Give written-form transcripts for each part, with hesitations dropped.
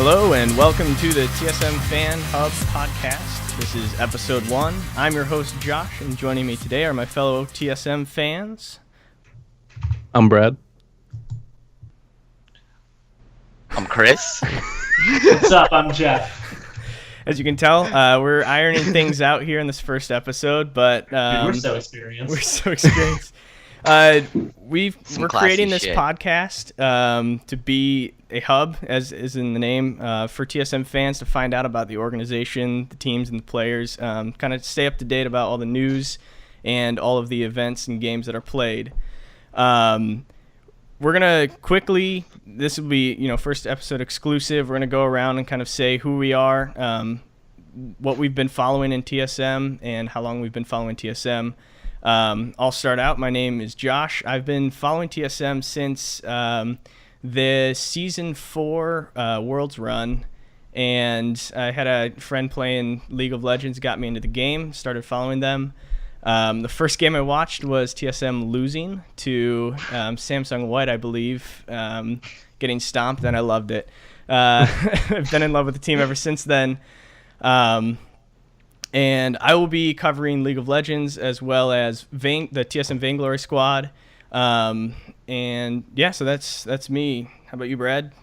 Hello and welcome to the TSM Fanhub Podcast. This is episode 1. I'm your host Josh, and joining me today are my fellow TSM fans. I'm Brad. I'm Chris. What's up? I'm Jeff. As you can tell, we're ironing things out here in this first episode, but we're so experienced. We're creating this podcast to be a hub, as is in the name, for TSM fans to find out about the organization, the teams, and the players, kind of stay up to date about all the news and all of the events and games that are played. We're gonna quickly. This will be, first episode exclusive. We're gonna go around and kind of say who we are, what we've been following in TSM, and how long we've been following TSM. I'll start out. My name is Josh. I've been following TSM since the Season 4 Worlds run, and I had a friend playing League of Legends, got me into the game, started following them. The first game I watched was TSM losing to Samsung White, I believe, getting stomped, and I loved it. I've been in love with the team ever since then. And I will be covering League of Legends as well as the TSM Vainglory squad. And yeah, so that's me. How about you, Brad?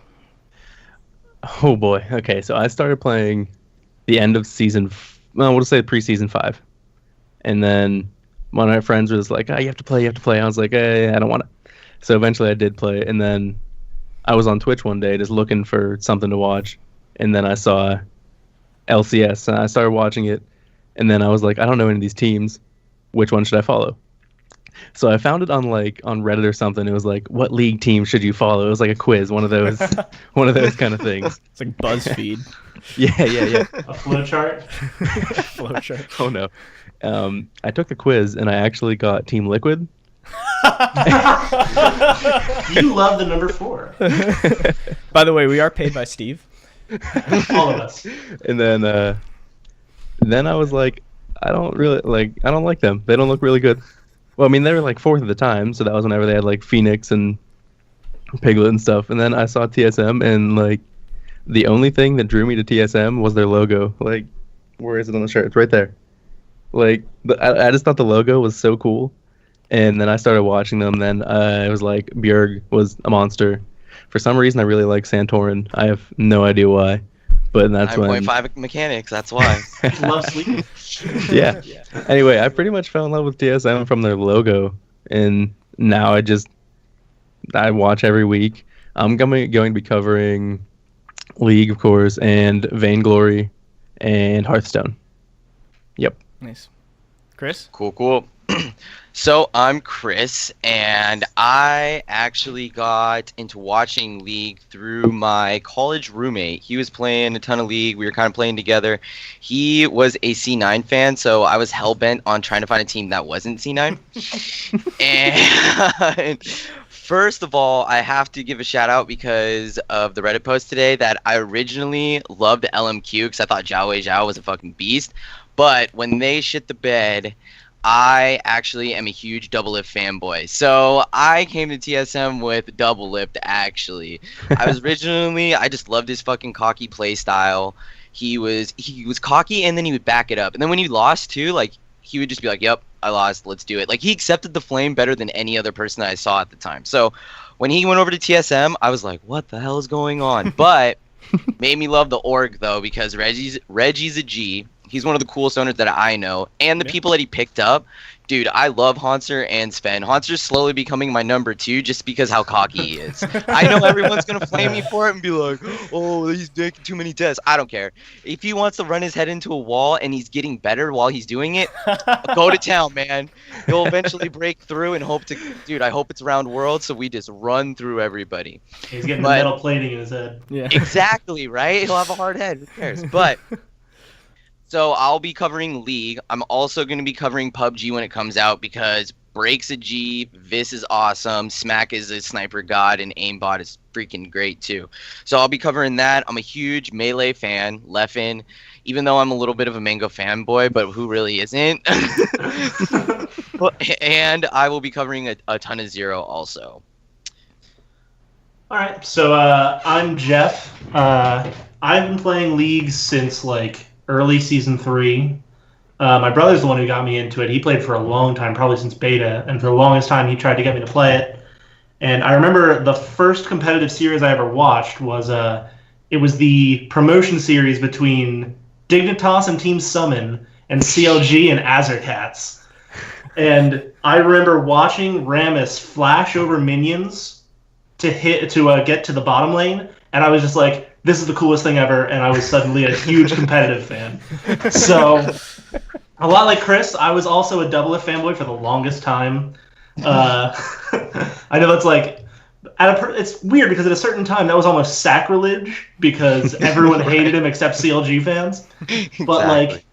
Oh boy. Okay, so I started playing the end of we'll say pre-season 5. And then one of my friends was like, "Oh, you have to play. I was like, "Hey, I don't want to." So eventually I did play, and then I was on Twitch one day just looking for something to watch, and then I saw LCS, and I started watching it, and then I was like, I don't know any of these teams. Which one should I follow? So I found it on Reddit or something. It was like, what league team should you follow? It was like a quiz, one of those kind of things. It's like BuzzFeed. Yeah. A flowchart. Flowchart. Oh no. I took the quiz and I actually got Team Liquid. You love the number 4. By the way, we are paid by Steve. All of us. And then I was like, I don't like them. They don't look really good. Well, I mean, they were like 4th at the time, so that was whenever they had like Phoenix and Piglet and stuff. And then I saw TSM, and like the only thing that drew me to TSM was their logo. Like, where is it on the shirt? It's right there. Like, I just thought the logo was so cool. And then I started watching them. Then it was like Bjerg was a monster. For some reason, I really like Santorin. I have no idea why, but that's 9.5 mechanics. That's why. Love Sweden. Yeah. Anyway, I pretty much fell in love with TSM from their logo, and now I watch every week. I'm going to be covering League, of course, and Vainglory, and Hearthstone. Yep. Nice. Chris? Cool. So I'm Chris, and I actually got into watching League through my college roommate. He was playing a ton of League. We were kind of playing together. He was a C9 fan, so I was hell-bent on trying to find a team that wasn't C9. And first of all, I have to give a shout-out because of the Reddit post today that I originally loved LMQ because I thought Zhao Zhao was a fucking beast. But when they shit the bed, I actually am a huge Double Lift fanboy. So I came to TSM with Double Lift, actually. I just loved his fucking cocky play style. He was cocky, and then he would back it up. And then when he lost, too, like, he would just be like, yep, I lost, let's do it. Like, he accepted the flame better than any other person that I saw at the time. So when he went over to TSM, I was like, what the hell is going on? But made me love the org, though, because Reggie's a G. He's one of the coolest owners that I know. And the people that he picked up, dude, I love Hanser and Sven. Hanser's slowly becoming my number 2 just because how cocky he is. I know everyone's going to flame me for it and be like, oh, he's making too many tests. I don't care. If he wants to run his head into a wall and he's getting better while he's doing it, go to town, man. He'll eventually break through and I hope it's round world so we just run through everybody. He's getting the metal plating in his head. Yeah. Exactly, right? He'll have a hard head. Who cares? But so I'll be covering League. I'm also going to be covering PUBG when it comes out because Break's a G, Vis is awesome, Smack is a sniper god, and Aimbot is freaking great too. So I'll be covering that. I'm a huge Melee fan, Leffen, even though I'm a little bit of a Mango fanboy, but who really isn't? And I will be covering a ton of Zero also. All right, so I'm Jeff. I've been playing League since like early season 3. My brother's the one who got me into it. He played for a long time, probably since beta, and for the longest time he tried to get me to play it. And I remember the first competitive series I ever watched was it was the promotion series between Dignitas and Team Summon and CLG and Azurcats. And I remember watching Rammus flash over minions to get to the bottom lane, and I was just like, this is the coolest thing ever, and I was suddenly a huge competitive fan. So, a lot like Chris, I was also a Doublelift fanboy for the longest time. I know that's like, it's weird because at a certain time that was almost sacrilege because everyone hated him except CLG fans. But like,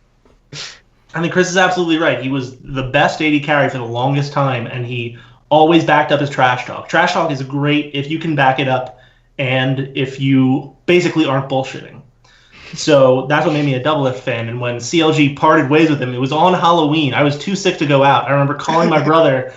I mean, Chris is absolutely right. He was the best AD carry for the longest time, and he always backed up his trash talk. Trash talk is great if you can back it up and if you basically aren't bullshitting. So that's what made me a Doublelift fan. And when CLG parted ways with him, it was on Halloween. I was too sick to go out. I remember calling my brother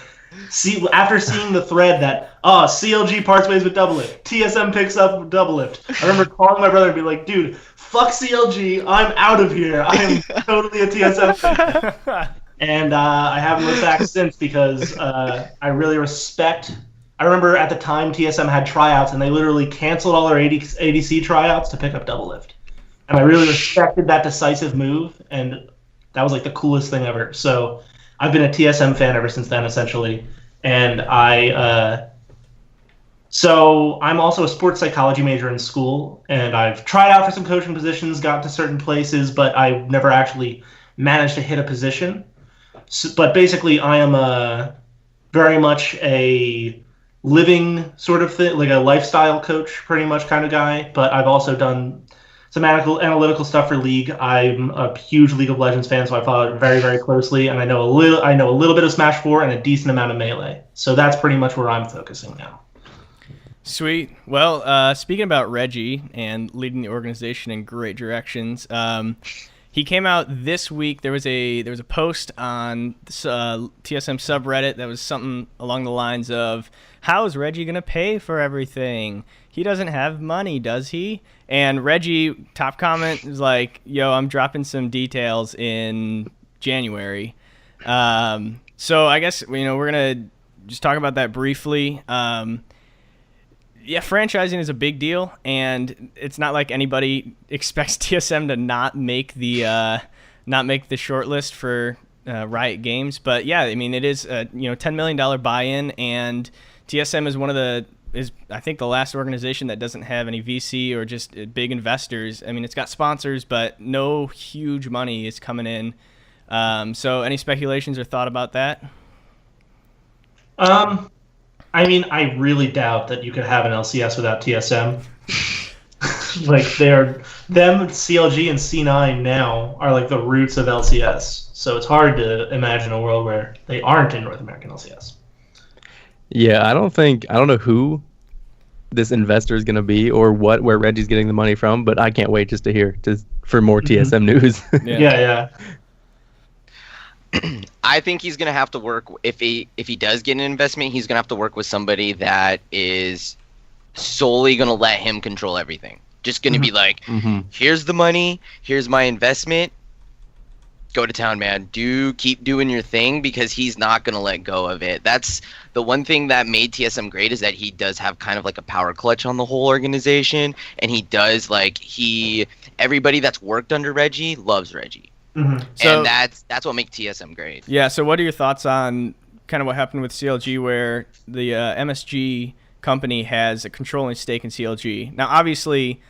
after seeing the thread that, CLG parts ways with Doublelift. TSM picks up Doublelift. I remember calling my brother and be like, dude, fuck CLG. I'm out of here. I am totally a TSM fan. And I haven't looked back since because I really respect. I remember at the time TSM had tryouts and they literally canceled all their ADC tryouts to pick up Doublelift. And I really respected that decisive move, and that was like the coolest thing ever. So I've been a TSM fan ever since then, essentially. And so I'm also a sports psychology major in school, and I've tried out for some coaching positions, got to certain places, but I never actually managed to hit a position. So, but basically, I am very much a living sort of thing, like a lifestyle coach, pretty much kind of guy. But I've also done some analytical stuff for League. I'm a huge League of Legends fan, so I follow it very, very closely, and I know a little bit of Smash 4 and a decent amount of Melee. So that's pretty much where I'm focusing now. Sweet. Well, speaking about Reggie and leading the organization in great directions, he came out this week. There was a post on this, TSM subreddit that was something along the lines of, "How is Reggie gonna pay for everything? He doesn't have money, does he?" And Reggie, top comment, is like, "Yo, I'm dropping some details in January." So I guess we're gonna just talk about that briefly. Yeah, franchising is a big deal, and it's not like anybody expects TSM to not make the short list for Riot Games. But yeah, I mean, it is a $10 million buy-in, and TSM is I think the last organization that doesn't have any VC or just big investors. I mean, it's got sponsors, but no huge money is coming in. So any speculations or thought about that? I mean, I really doubt that you could have an LCS without TSM. Like, CLG and C9 now are like the roots of LCS. So it's hard to imagine a world where they aren't in North American LCS. Yeah, I don't know who this investor is going to be or where Reggie's getting the money from, but I can't wait just to hear for more TSM news. Yeah. I think he's going to have to work, if he does get an investment, he's going to have to work with somebody that is solely going to let him control everything. Just going to be like, here's the money, here's my investment, go to town, man. Keep doing your thing, because he's not going to let go of it. That's the one thing that made TSM great, is that he does have kind of like a power clutch on the whole organization, and he does everybody that's worked under Reggie loves Reggie. So, and that's what makes TSM great. Yeah, so what are your thoughts on kind of what happened with CLG, where the MSG company has a controlling stake in CLG? Now, obviously,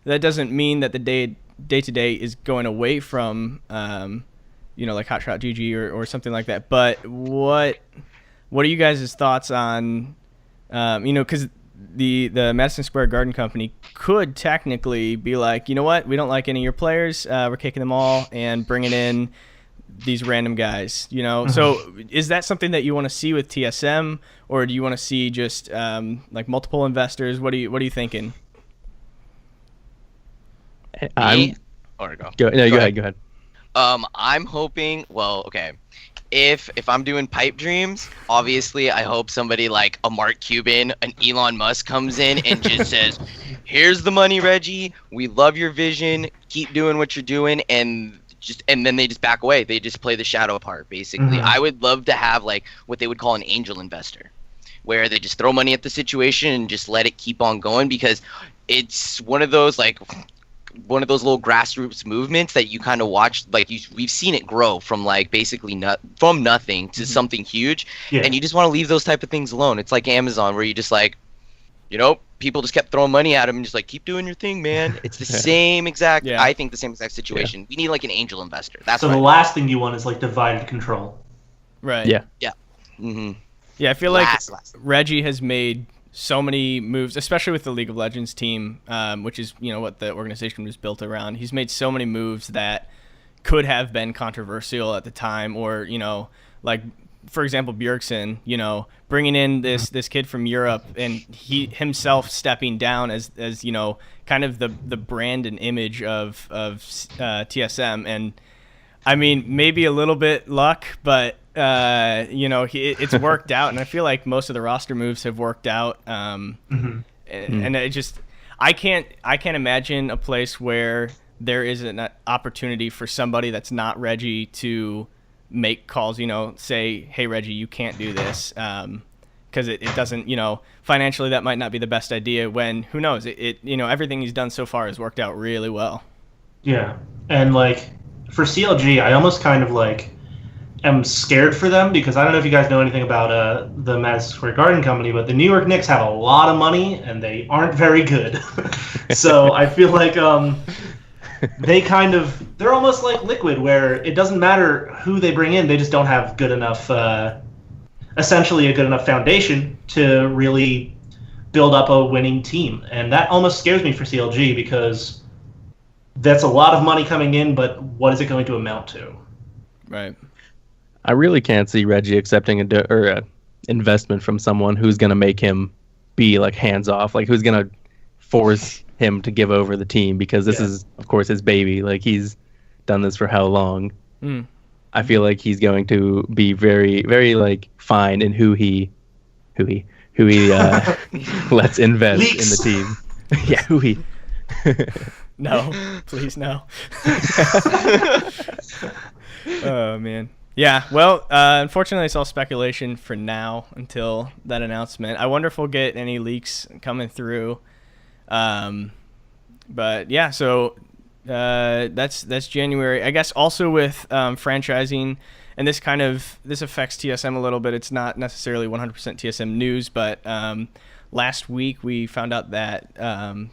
that doesn't mean that the day-to-day is going away from, like Hotshot GG or something like that. But what are you guys' thoughts on, because the Madison Square Garden company could technically be like, you know what, we don't like any of your players, we're kicking them all and bringing in these random guys, So is that something that you want to see with TSM, or do you want to see just like multiple investors? What are you thinking? Go ahead. Go ahead. I'm hoping, well, okay, if I'm doing pipe dreams, obviously I hope somebody like a Mark Cuban, an Elon Musk comes in and just says, "Here's the money, Reggie. We love your vision. Keep doing what you're doing," and then they just back away. They just play the shadow part, basically. I would love to have like what they would call an angel investor, where they just throw money at the situation and just let it keep on going, because it's one of those little grassroots movements that you kind of watch. Like we've seen it grow from like basically from nothing to something huge, and you just want to leave those type of things alone. It's like Amazon, where you just like, people just kept throwing money at him and just like, keep doing your thing, man. It's the same exact. I think the same exact situation. We need like an angel investor. That's so the last thing you want is like divided control. Right. Yeah. Yeah, I feel like Reggie has made so many moves, especially with the League of Legends team, which is what the organization was built around. He's made so many moves that could have been controversial at the time, or like for example Bjergsen, bringing in this kid from Europe, and he himself stepping down as kind of the brand and image of TSM, and I mean maybe a little bit luck, but it's worked out, and I feel like most of the roster moves have worked out. And it just, I can't imagine a place where there is an opportunity for somebody that's not Reggie to make calls, say, hey Reggie, you can't do this, because it doesn't, financially that might not be the best idea, when who knows, everything he's done so far has worked out really well. Yeah, and like for CLG, I almost kind of like am scared for them, because I don't know if you guys know anything about the Madison Square Garden company, but the New York Knicks have a lot of money and they aren't very good. So I feel like they're almost like Liquid, where it doesn't matter who they bring in, they just don't have good enough, essentially a good enough foundation to really build up a winning team. And that almost scares me for CLG, because that's a lot of money coming in, but what is it going to amount to? Right. I really can't see Reggie accepting an investment from someone who's going to make him be like hands off, like who's going to force him to give over the team, because this is, of course, his baby. Like, he's done this for how long? I feel like he's going to be very, very like fine in who he lets invest in the team. Yeah, who he. No, please no. Oh man. Yeah, well, unfortunately, it's all speculation for now until that announcement. I wonder if we'll get any leaks coming through. But yeah, so that's January. I guess also with franchising, and this affects TSM a little bit. It's not necessarily 100% TSM news, but last week we found out that,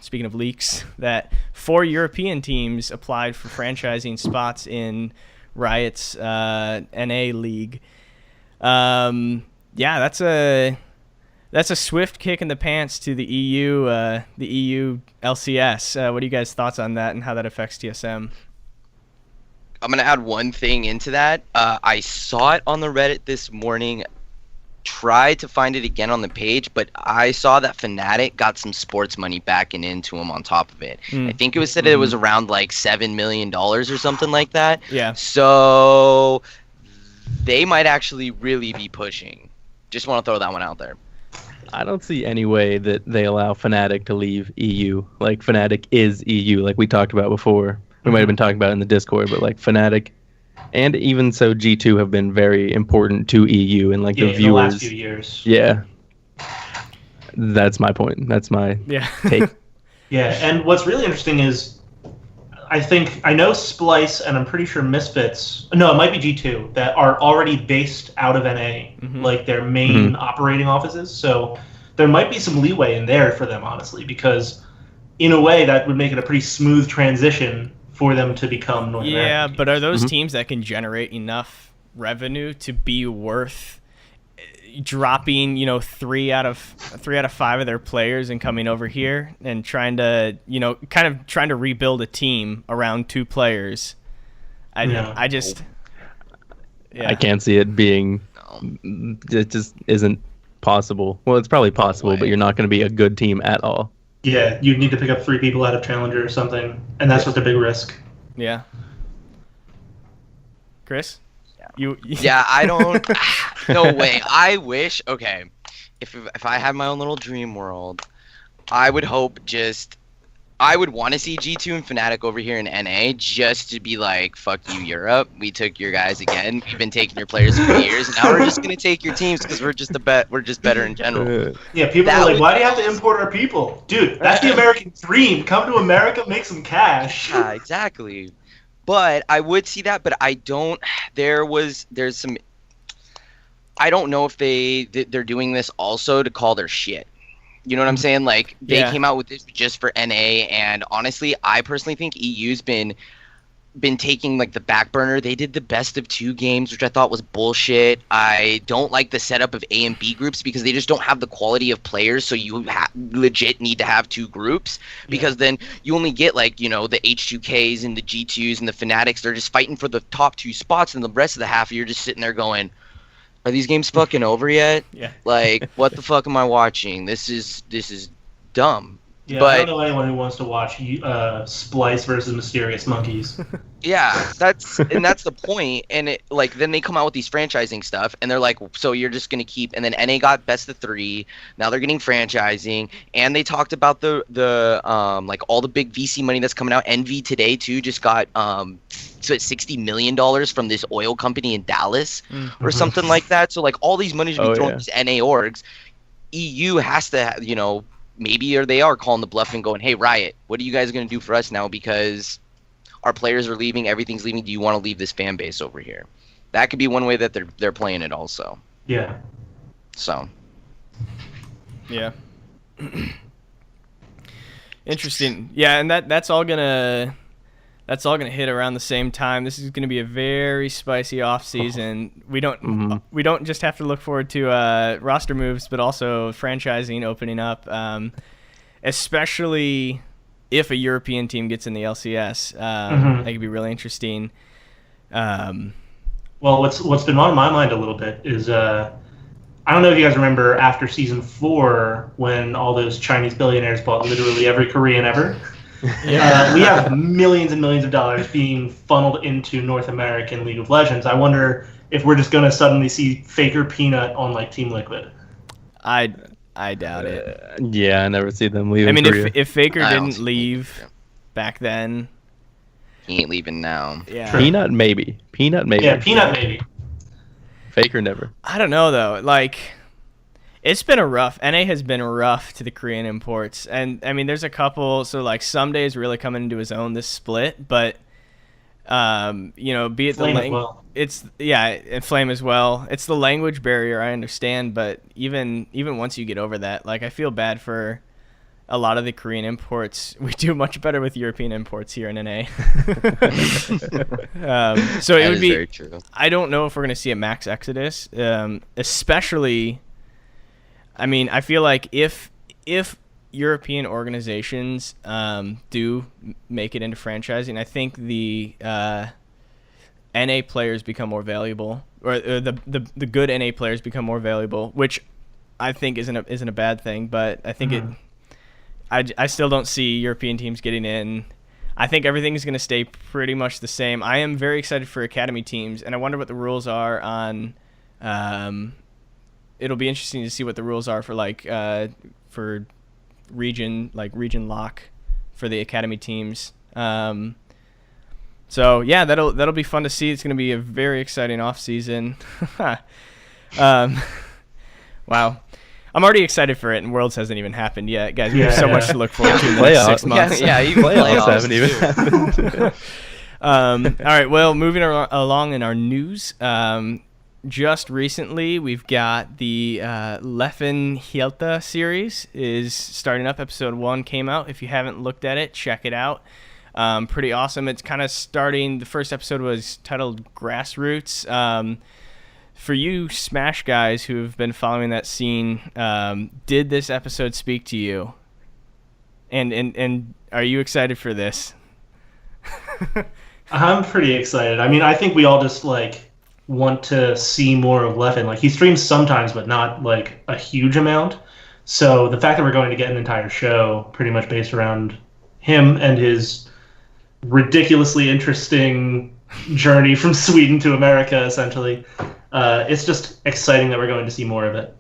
speaking of leaks, that 4 European teams applied for franchising spots in Riot's NA league. Yeah, that's a swift kick in the pants to the EU LCS. What are you guys' thoughts on that, and how that affects TSM? I'm gonna add one thing into that. I saw it on the Reddit this morning. Tried to find it again on the page, but I saw that Fnatic got some sports money backing into him on top of it. I think it was said it was around like $7 million or something like that. Yeah. So they might actually really be pushing. Just want to throw that one out there. I don't see any way that they allow Fnatic to leave EU. Like, Fnatic is EU, like we talked about before. We might have been talking about it in the Discord, but like Fnatic, and even so G2 have been very important to EU, and like the viewers. In the last few years. Yeah. That's my point. That's my take. Yeah, and what's really interesting is I know Splice, and I'm pretty sure Misfits, no, it might be G2, that are already based out of NA, like their main operating offices. So there might be some leeway in there for them, honestly, because in a way that would make it a pretty smooth transition for them to become North American. Yeah, but are those teams that can generate enough revenue to be worth dropping 3 out of 5 of their players and coming over here and trying to rebuild a team around 2 players? I can't see it being. It just isn't possible. Well, it's probably possible, but you're not going to be a good team at all. Yeah, you'd need to pick up 3 people out of Challenger or something, and that's what's a big risk. Yeah. Chris? Yeah. Yeah, I don't. No way. I wish. Okay, if I had my own little dream world, I would hope I would want to see G2 and Fnatic over here in NA just to be like, fuck you, Europe. We took your guys again. We've been taking your players for years, and now we're just gonna take your teams because we're just we're just better in general. Yeah, people are like, why do you have to import our people, dude? That's the American dream. Come to America, make some cash. Yeah, exactly. But I would see that, but I don't. There's some. I don't know if they're doing this also to call their shit. You know what I'm saying? Like, they came out with this just for NA, and honestly, I personally think EU's been taking, like, the back burner. They did the best of 2 games, which I thought was bullshit. I don't like the setup of A and B groups because they just don't have the quality of players, so you legit need to have 2 groups, because then you only get, like, you know, the H2Ks and the G2s and the Fnatics. They're just fighting for the top 2 spots, and the rest of the half, you're just sitting there going, are these games fucking over yet? Yeah. Like, what the fuck am I watching? This is dumb. Yeah, but, I don't know anyone who wants to watch Splice versus Mysterious Monkeys. Yeah, that's the point. And it, like, then they come out with these franchising stuff, and they're like, so you're just gonna keep. And then NA got best of 3. Now they're getting franchising, and they talked about the like all the big VC money that's coming out. Envy today too just got so it's $60 million from this oil company in Dallas or something like that. So like all these money should be thrown at these NA orgs. EU has to, you know, maybe they are calling the bluff and going, hey, Riot, what are you guys going to do for us now? Because our players are leaving, everything's leaving. Do you want to leave this fan base over here? That could be one way that they're playing it also. Yeah. So. Yeah. Interesting. Yeah, and that's all gonna hit around the same time. This is gonna be a very spicy off season. We don't just have to look forward to roster moves, but also franchising opening up, especially if a European team gets in the LCS. That could be really interesting. Well, what's been on my mind a little bit is I don't know if you guys remember after season 4 when all those Chinese billionaires bought literally every Korean ever. We have millions and millions of dollars being funneled into North American League of Legends. I wonder if we're just going to suddenly see Faker Peanut on like Team Liquid. I doubt it. Yeah, I never see them leaving. I mean, Korea. if Faker didn't leave back then, he ain't leaving now. Yeah. Peanut maybe. Yeah, Peanut maybe. Faker never. I don't know though. Like, it's been NA has been rough to the Korean imports, and I mean, there's a couple. So like, Someday is really coming into his own this split, but you know, be it Flame the as well. and Flame as well. It's the language barrier, I understand, but even once you get over that, like, I feel bad for a lot of the Korean imports. We do much better with European imports here in NA. So it would be very true. I don't know if we're going to see a max exodus, especially. I mean, I feel like if European organizations do make it into franchising, I think the NA players become more valuable, or the good NA players become more valuable, which I think isn't a bad thing. But I think I still don't see European teams getting in. I think everything is going to stay pretty much the same. I am very excited for academy teams, and I wonder what the rules are on. It'll be interesting to see what the rules are for for region lock for the academy teams. So yeah, that'll be fun to see. It's going to be a very exciting off season. Wow. I'm already excited for it, and Worlds hasn't even happened yet, guys. We have so much to look forward to in the next 6 months. Yeah, even playoffs haven't even happened. All right, well, moving along in our news, just recently we've got the Leffen Hilta series is starting up. Episode 1 came out. If you haven't looked at it, check it out. Pretty awesome. It's kind of starting. The first episode was titled Grassroots. For you Smash guys who have been following that scene, did this episode speak to you? And are you excited for this? I'm pretty excited. I mean, I think we all just want to see more of Leffen. Like, he streams sometimes, but not like a huge amount. So the fact that we're going to get an entire show pretty much based around him and his ridiculously interesting journey from Sweden to America, essentially. It's just exciting that we're going to see more of it.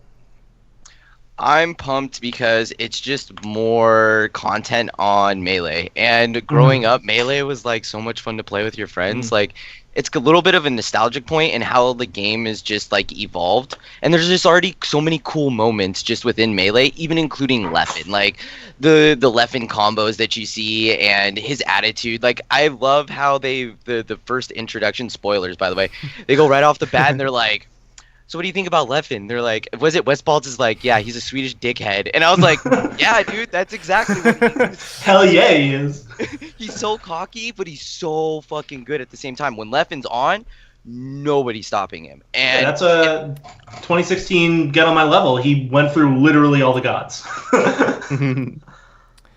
I'm pumped because it's just more content on Melee. And growing up, Melee was like so much fun to play with your friends. Like, it's a little bit of a nostalgic point in how the game is just like evolved. And there's just already so many cool moments just within Melee, even including Leffen. Like the Leffen combos that you see and his attitude. Like, I love how the first introduction, spoilers by the way, they go right off the bat and they're like, so what do you think about Leffen? They're like, was it Westballs is like, yeah, he's a Swedish dickhead. And I was like, yeah, dude, that's exactly what he is. Hell yeah, he is. He's so cocky, but he's so fucking good at the same time. When Leffen's on, nobody's stopping him. And that's a 2016 get on my level. He went through literally all the gods.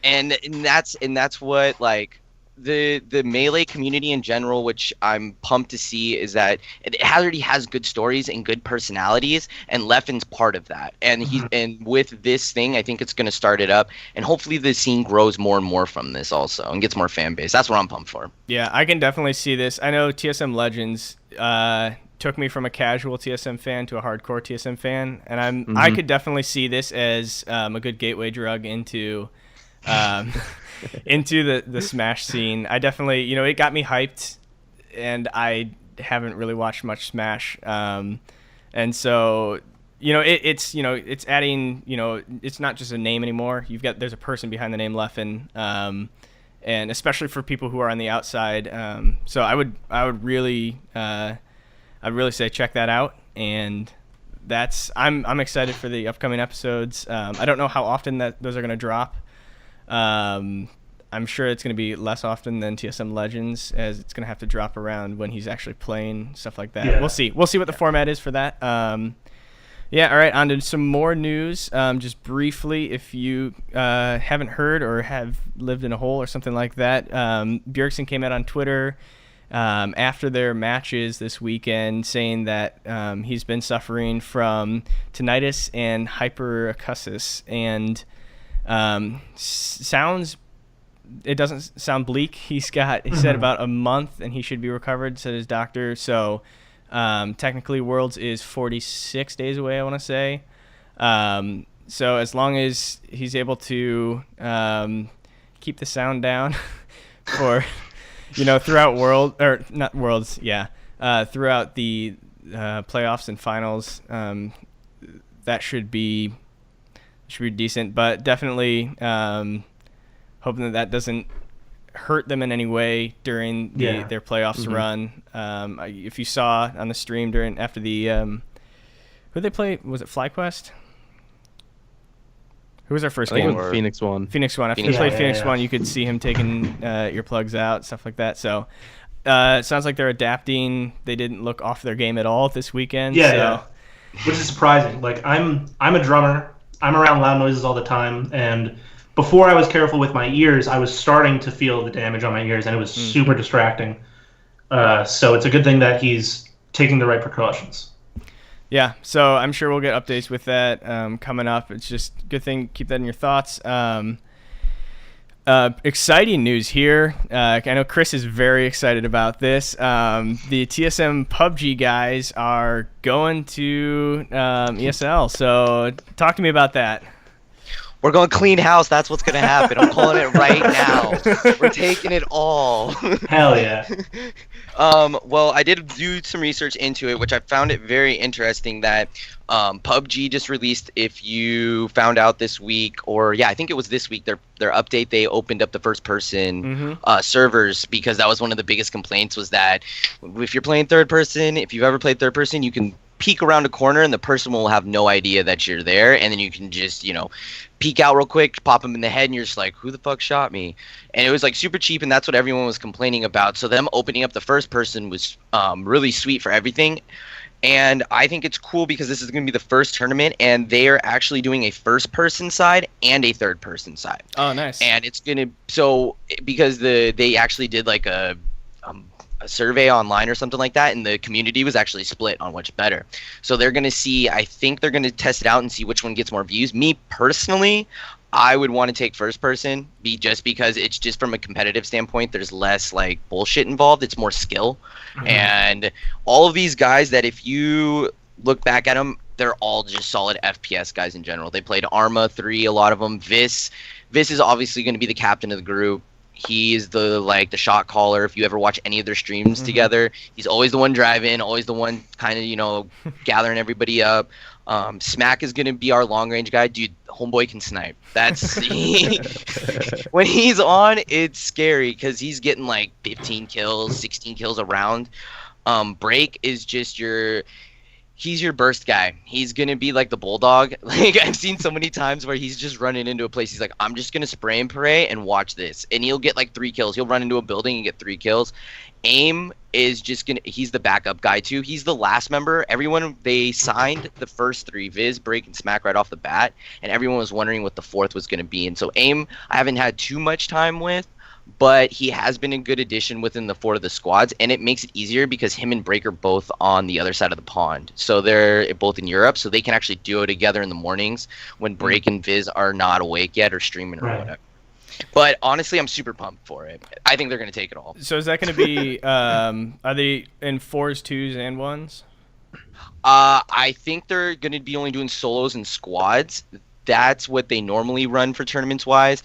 and that's what, like, the Melee community in general, which I'm pumped to see, is that it already has good stories and good personalities, and Leffen's part of that. And and with this thing, I think it's going to start it up, and hopefully the scene grows more and more from this also and gets more fan base. That's what I'm pumped for. Yeah, I can definitely see this. I know TSM Legends took me from a casual TSM fan to a hardcore TSM fan, and I could definitely see this as a good gateway drug into into the Smash scene. I definitely, it got me hyped, and I haven't really watched much Smash, and so it's adding, it's not just a name anymore. There's a person behind the name Leffen, and especially for people who are on the outside. So I would really say check that out, and I'm excited for the upcoming episodes. I don't know how often those are going to drop. I'm sure it's going to be less often than TSM Legends, as it's going to have to drop around when he's actually playing, stuff like that. Yeah. We'll see what the format is for that. Yeah, all right, on to some more news. Just briefly, if you haven't heard or have lived in a hole or something like that, Bjergsen came out on Twitter after their matches this weekend saying that he's been suffering from tinnitus and hyperacusis, and it doesn't sound bleak. He said about a month and he should be recovered, said his doctor. So technically Worlds is 46 days away, I want to say. So as long as he's able to keep the sound down for throughout throughout the playoffs and finals, that should be decent, but definitely hoping that doesn't hurt them in any way during their playoffs run. If you saw on the stream after the who they play, was it FlyQuest? Who was our first game? Phoenix One. After they played Phoenix One, you could see him taking earplugs out, stuff like that. So it sounds like they're adapting. They didn't look off their game at all this weekend. Which is surprising. Like, I'm a drummer. I'm around loud noises all the time, and before I was careful with my ears, I was starting to feel the damage on my ears, and it was super distracting. So it's a good thing that he's taking the right precautions. Yeah, so I'm sure we'll get updates with that coming up. It's just a good thing. Keep that in your thoughts. Exciting news here. I know Chris is very excited about this. The TSM PUBG guys are going to ESL. So talk to me about that. We're going to clean house. That's what's going to happen. I'm calling it right now. We're taking it all. Hell yeah. Well, I did do some research into it, which I found it very interesting that PUBG just released, if you found out this week, I think it was this week, their update, they opened up the first person servers, because that was one of the biggest complaints, was that if you're playing third person, if you've ever played third person, you can peek around a corner and the person will have no idea that you're there, and then you can just peek out real quick, pop them in the head, and you're just like, who the fuck shot me? And it was like super cheap, and that's what everyone was complaining about. So them opening up the first person was really sweet for everything. And I think it's cool because this is going to be the first tournament, and they are actually doing a first-person side and a third-person side. Oh, nice. And it's going to because they actually did like a survey online or something like that, and the community was actually split on what's better. So they're going to see. I think they're going to test it out and see which one gets more views. Me personally, I would want to take first person, just because it's just from a competitive standpoint, there's less like bullshit involved. It's more skill. And all of these guys that if you look back at them, they're all just solid FPS guys in general. They played Arma 3, a lot of them. Vis is obviously going to be the captain of the group. He is the shot caller. If you ever watch any of their streams together, he's always the one driving, always the one kind of, gathering everybody up. Smack is going to be our long range guy. Dude, homeboy can snipe. That's when he's on, it's scary because he's getting like 15 kills, 16 kills a round. Break is just he's your burst guy. He's going to be like the bulldog. Like I've seen so many times where he's just running into a place. He's like, I'm just going to spray and pray and watch this. And he'll get like 3 kills. He'll run into a building and get 3 kills. Aim is just he's the backup guy too. He's the last member. Everyone, they signed the first 3, Viz, Break, and Smack right off the bat. And everyone was wondering what the 4th was going to be. And so Aim, I haven't had too much time with, but he has been a good addition within the 4 of the squads, and it makes it easier because him and Break are both on the other side of the pond. So they're both in Europe, so they can actually duo together in the mornings when Break and Viz are not awake yet or streaming or whatever. But honestly, I'm super pumped for it. I think they're going to take it all. So is that going to be, are they in 4s, 2s, and 1s? I think they're going to be only doing solos and squads. That's what they normally run for tournaments-wise.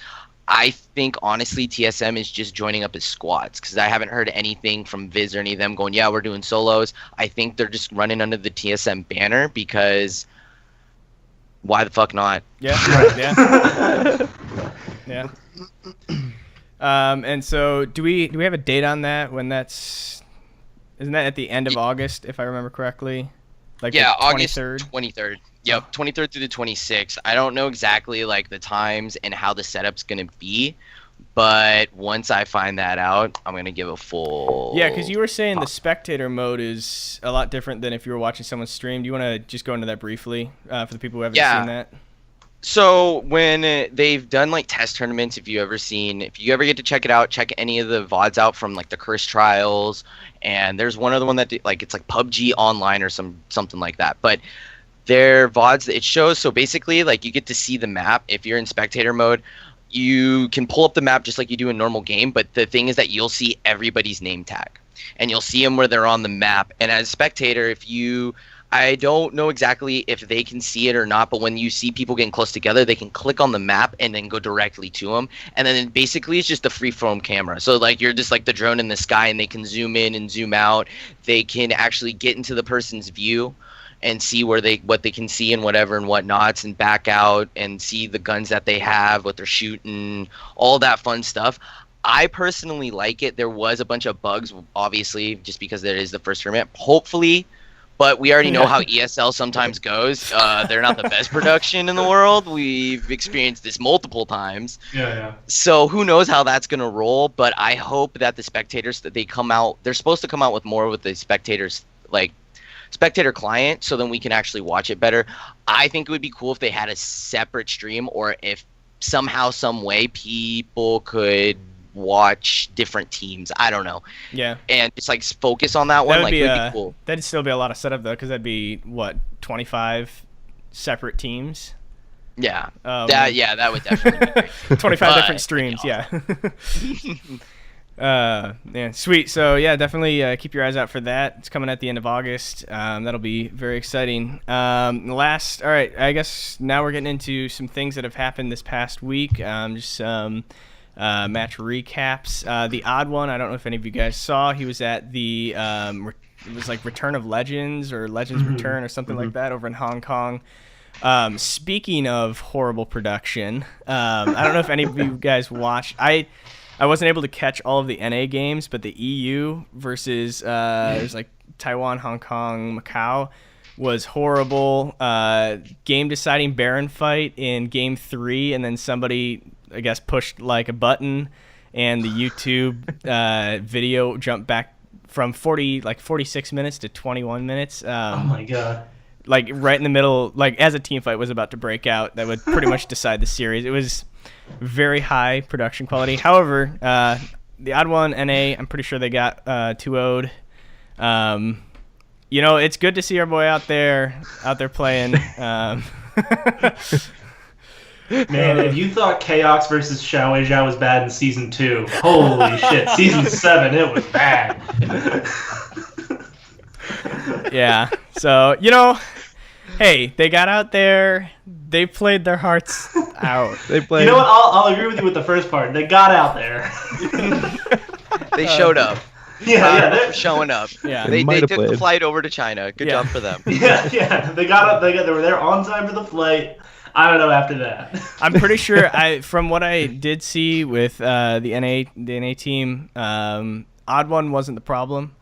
I think, honestly, TSM is just joining up as squads because I haven't heard anything from Viz or any of them going, yeah, we're doing solos. I think they're just running under the TSM banner because why the fuck not? Yeah, yeah. And so do we have a date on that when isn't that at the end of August, if I remember correctly? Like August 23rd. Yep, 23rd through the 26th. I don't know exactly like the times and how the setup's going to be, but once I find that out, I'm going to give a full... Yeah, because you were saying the spectator mode is a lot different than if you were watching someone stream. Do you want to just go into that briefly for the people who haven't seen that? So when they've done like test tournaments, if you ever get to check it out, check any of the VODs out from like the Curse Trials, and there's one other one that it's like PUBG Online or something like that. But their VODs, it shows, so basically like you get to see the map. If you're in spectator mode, you can pull up the map just like you do in normal game, but the thing is that you'll see everybody's name tag. And you'll see them where they're on the map. And as a spectator, I don't know exactly if they can see it or not, but when you see people getting close together, they can click on the map and then go directly to them. And then basically it's just a free-form camera. So like you're just like the drone in the sky, and they can zoom in and zoom out. They can actually get into the person's view and see what they can see and whatever and whatnots, and back out and see the guns that they have, what they're shooting, all that fun stuff. I personally like it. There was a bunch of bugs, obviously, just because it is the first tournament. Hopefully, but we already know how ESL sometimes goes. They're not the best production in the world. We've experienced this multiple times. Yeah. So who knows how that's going to roll, but I hope that the spectators, that they come out, they're supposed to come out with more with the spectators, like spectator client, so then we can actually watch it better. I think it would be cool if they had a separate stream, or if somehow, some way, people could watch different teams. I don't know. Yeah. And just like focus on that one. Like, it would be cool. That'd still be a lot of setup though, because that'd be 25 separate teams. Yeah. That would definitely be great. 25 different streams. Awesome. Yeah, sweet. So yeah, definitely keep your eyes out for that. It's coming at the end of August. That'll be very exciting. All right, I guess now we're getting into some things that have happened this past week. Just some match recaps. The odd one, I don't know if any of you guys saw. He was at the it was like Return of Legends or Legends Return or something like that over in Hong Kong. Speaking of horrible production, I don't know if any of you guys watched. I wasn't able to catch all of the NA games, but the EU versus there's like Taiwan, Hong Kong, Macau was horrible. Game deciding Baron fight in game 3, and then somebody, I guess, pushed like a button, and the YouTube video jumped back from 46 minutes to 21 minutes. Oh my god. Like right in the middle, like as a team fight was about to break out, that would pretty much decide the series. It was very high production quality. However, the odd one, NA, I'm pretty sure they got 2-0'd. It's good to see our boy out there playing. Man, if you thought Chaos versus Xiao Zhao was bad in Season 2, holy shit, Season 7, it was bad. Yeah, so, hey, they got out there, they played their hearts out. They played. You know what, I'll agree with you with the first part. They got out there. They showed up. Yeah, They're showing up. Yeah. They took the played. flight over to China. Good job for them. Yeah, they were there on time for the flight. I don't know after that. I'm pretty sure from what I did see with the NA team, Odd One wasn't the problem.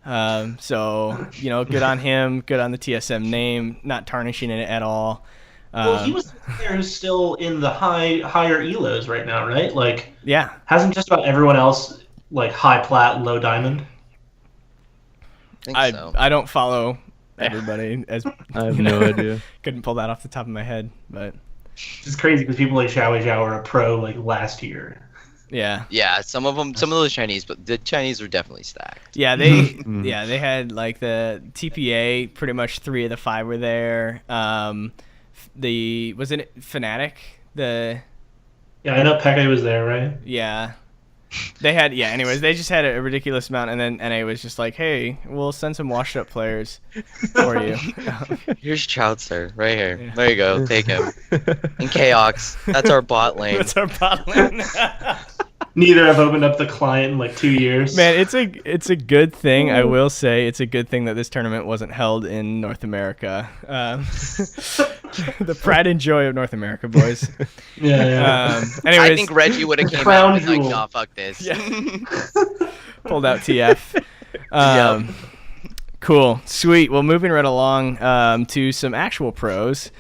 So good on him, good on the TSM name, not tarnishing it at all. Well, he was there who's still in the higher elos right now, right? Like, yeah, hasn't just about everyone else like high plat, low diamond? I think so. I don't follow everybody as I have no idea. Couldn't pull that off the top of my head, but it's crazy because people like Xiao Zhao were a pro like last year. Yeah. Yeah, some of those Chinese, but the Chinese were definitely stacked. Yeah, they had like the TPA, pretty much 3 of the 5 were there. Wasn't it Fnatic? Yeah, I know Peke was there, right? Yeah. They had, anyways, they just had a ridiculous amount, and then NA was just like, hey, we'll send some washed up players for you. Here's Chowdzer, right here. Yeah. There you go, take him. And Chaos, that's our bot lane. That's our bot lane. Neither have opened up the client in like 2 years. Man, it's a good thing. I will say it's a good thing that this tournament wasn't held in North America. The pride and joy of North America, boys. Yeah. Anyways, I think Reggie would have came out and been like, nah, fuck this. Yeah. Pulled out TF. Yep. Cool. Sweet. Well, moving right along to some actual pros.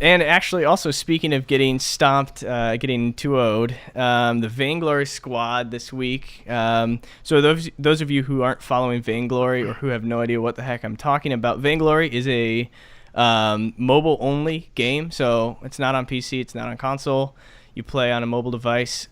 And actually, also speaking of getting stomped, getting 2-0'd, the Vainglory squad this week. So those of you who aren't following Vainglory or who have no idea what the heck I'm talking about, Vainglory is a mobile-only game. So it's not on PC, it's not on console. You play on a mobile device.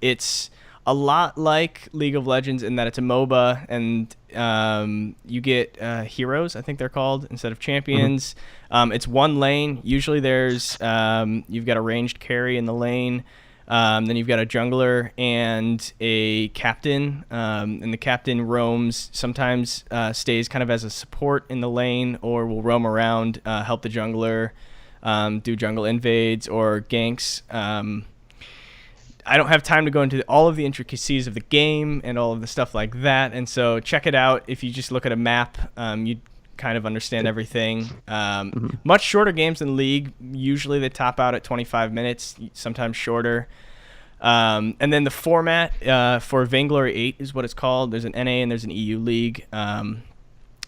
It's a lot like League of Legends in that it's a MOBA, and you get heroes, I think they're called, instead of champions. It's one lane. Usually there's you've got a ranged carry in the lane, then you've got a jungler and a captain, and the captain roams, sometimes stays kind of as a support in the lane, or will roam around, help the jungler, do jungle invades or ganks. I don't have time to go into all of the intricacies of the game and all of the stuff like that, and so check it out. If you just look at a map, you kind of understand everything. Much shorter games than League. Usually they top out at 25 minutes, sometimes shorter. And then the format for Vainglory 8 is what it's called. There's an NA and there's an EU League. And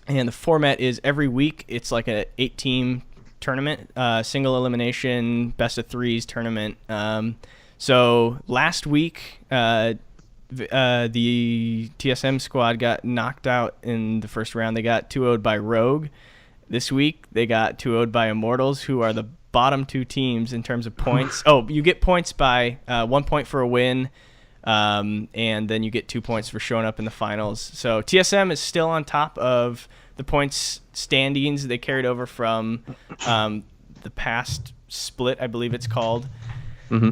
the format is every week it's like an 8-team tournament, single elimination, best of 3s tournament. So last week, the TSM squad got knocked out in the first round. They got 2-0'd by Rogue. This week, they got 2-0'd by Immortals, who are the bottom 2 teams in terms of points. Oh, you get points by 1 point for a win, and then you get 2 points for showing up in the finals. So TSM is still on top of the points standings they carried over from the past split, I believe it's called. Mm-hmm.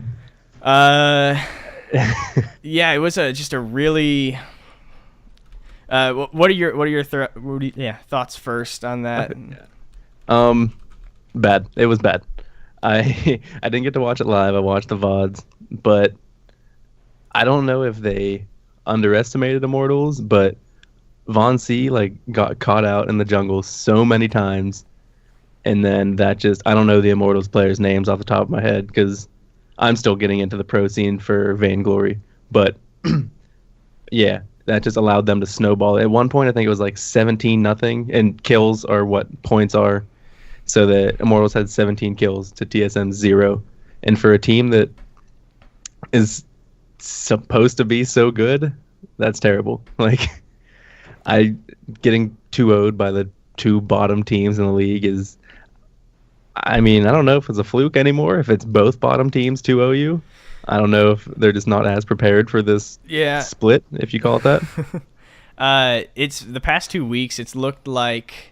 Yeah, it was just a really. What are your thoughts first on that? Bad. It was bad. I didn't get to watch it live. I watched the VODs, but I don't know if they underestimated Immortals, but Von C got caught out in the jungle so many times, and then that just, I don't know the Immortals players' names off the top of my head because I'm still getting into the pro scene for Vainglory, but yeah, that just allowed them to snowball. At one point, I think it was like 17-0, and kills are what points are. So the Immortals had 17 kills to TSM 0, and for a team that is supposed to be so good, that's terrible. Getting 2-0'd by the 2 bottom teams in the league is. I mean, I don't know if it's a fluke anymore, if it's both bottom teams 2-0 you. I don't know if they're just not as prepared for this split, if you call it that. It's the past 2 weeks, it's looked like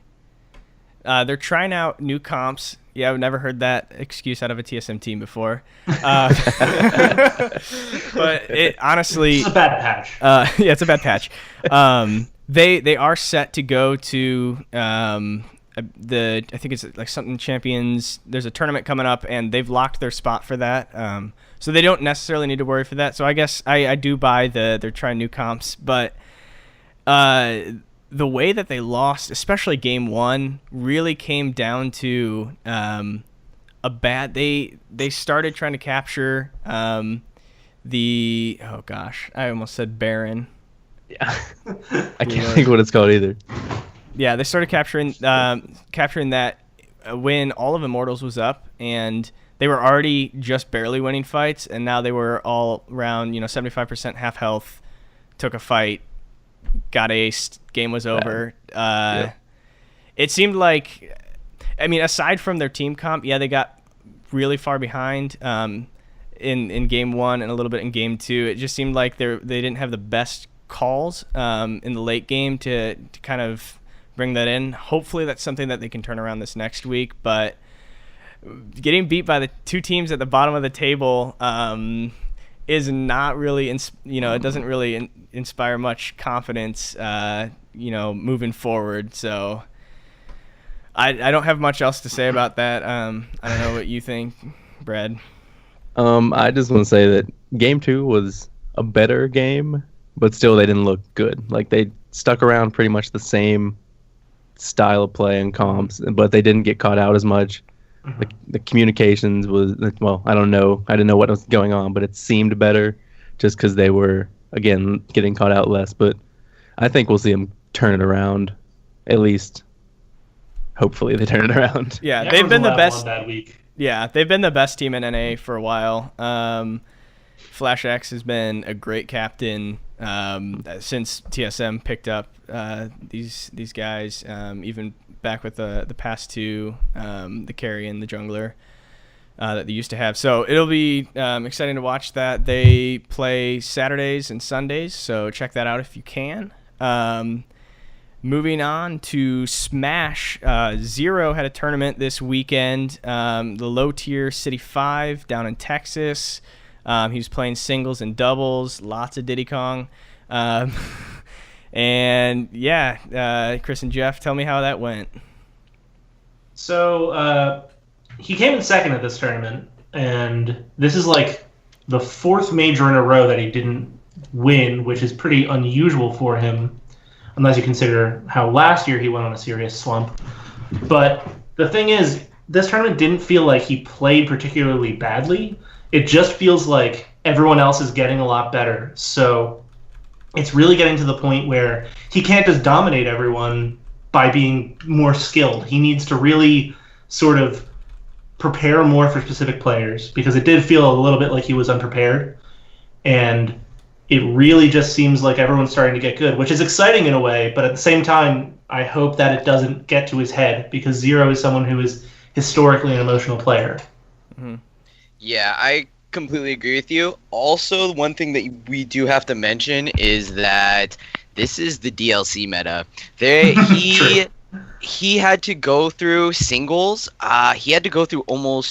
they're trying out new comps Yeah, I've never heard that excuse out of a TSM team before. But it honestly, it's a bad patch. Yeah, it's a bad patch. They are set to go to I think it's like something Champions. There's a tournament coming up, and they've locked their spot for that. So they don't necessarily need to worry for that. So I guess I do buy they're trying new comps, but the way that they lost, especially game 1, really came down to they started trying to capture I almost said Baron. Yeah. I can't think what it's called either. Yeah, they started capturing that when all of Immortals was up, and they were already just barely winning fights, and now they were all around 75% half health, took a fight, got aced, game was over. It seemed like, aside from their team comp, they got really far behind in game 1 and a little bit in game 2. It just seemed like they didn't have the best calls in the late game to kind of bring that in. Hopefully that's something that they can turn around this next week, but getting beat by the two teams at the bottom of the table is not really, it doesn't really inspire much confidence, moving forward. So I don't have much else to say about that. I don't know what you think, Brad. I just want to say that game 2 was a better game, but still they didn't look good. Like, they stuck around pretty much the same style of play and comps, but they didn't get caught out as much. The communications was, well, I don't know. I didn't know what was going on, but it seemed better just because they were, again, getting caught out less. But I think we'll see them turn it around. At least, hopefully they turn it around. Yeah, they've been the best. Bad week. Yeah, they've been the best team in NA for a while. Flash X has been a great captain since TSM picked up these guys, even back with the past two, the carry and the jungler that they used to have. So it'll be exciting to watch that. They play Saturdays and Sundays, so check that out if you can. Moving on to Smash, Zero had a tournament this weekend, the low-tier City 5 down in Texas. He was playing singles and doubles, lots of Diddy Kong. And yeah, Chris and Jeff, tell me how that went. So he came in second at this tournament, and this is like the fourth major in a row that he didn't win, which is pretty unusual for him, unless you consider how last year he went on a serious slump. But the thing is, this tournament didn't feel like he played particularly badly. It just feels like everyone else is getting a lot better. So it's really getting to the point where he can't just dominate everyone by being more skilled. He needs to really sort of prepare more for specific players, because it did feel a little bit like he was unprepared. And it really just seems like everyone's starting to get good, which is exciting in a way, but at the same time, I hope that it doesn't get to his head, because Zero is someone who is historically an emotional player. Mm-hmm. Yeah, I completely agree with you. Also, one thing that we do have to mention is that this is the DLC meta. He had to go through singles. He had to go through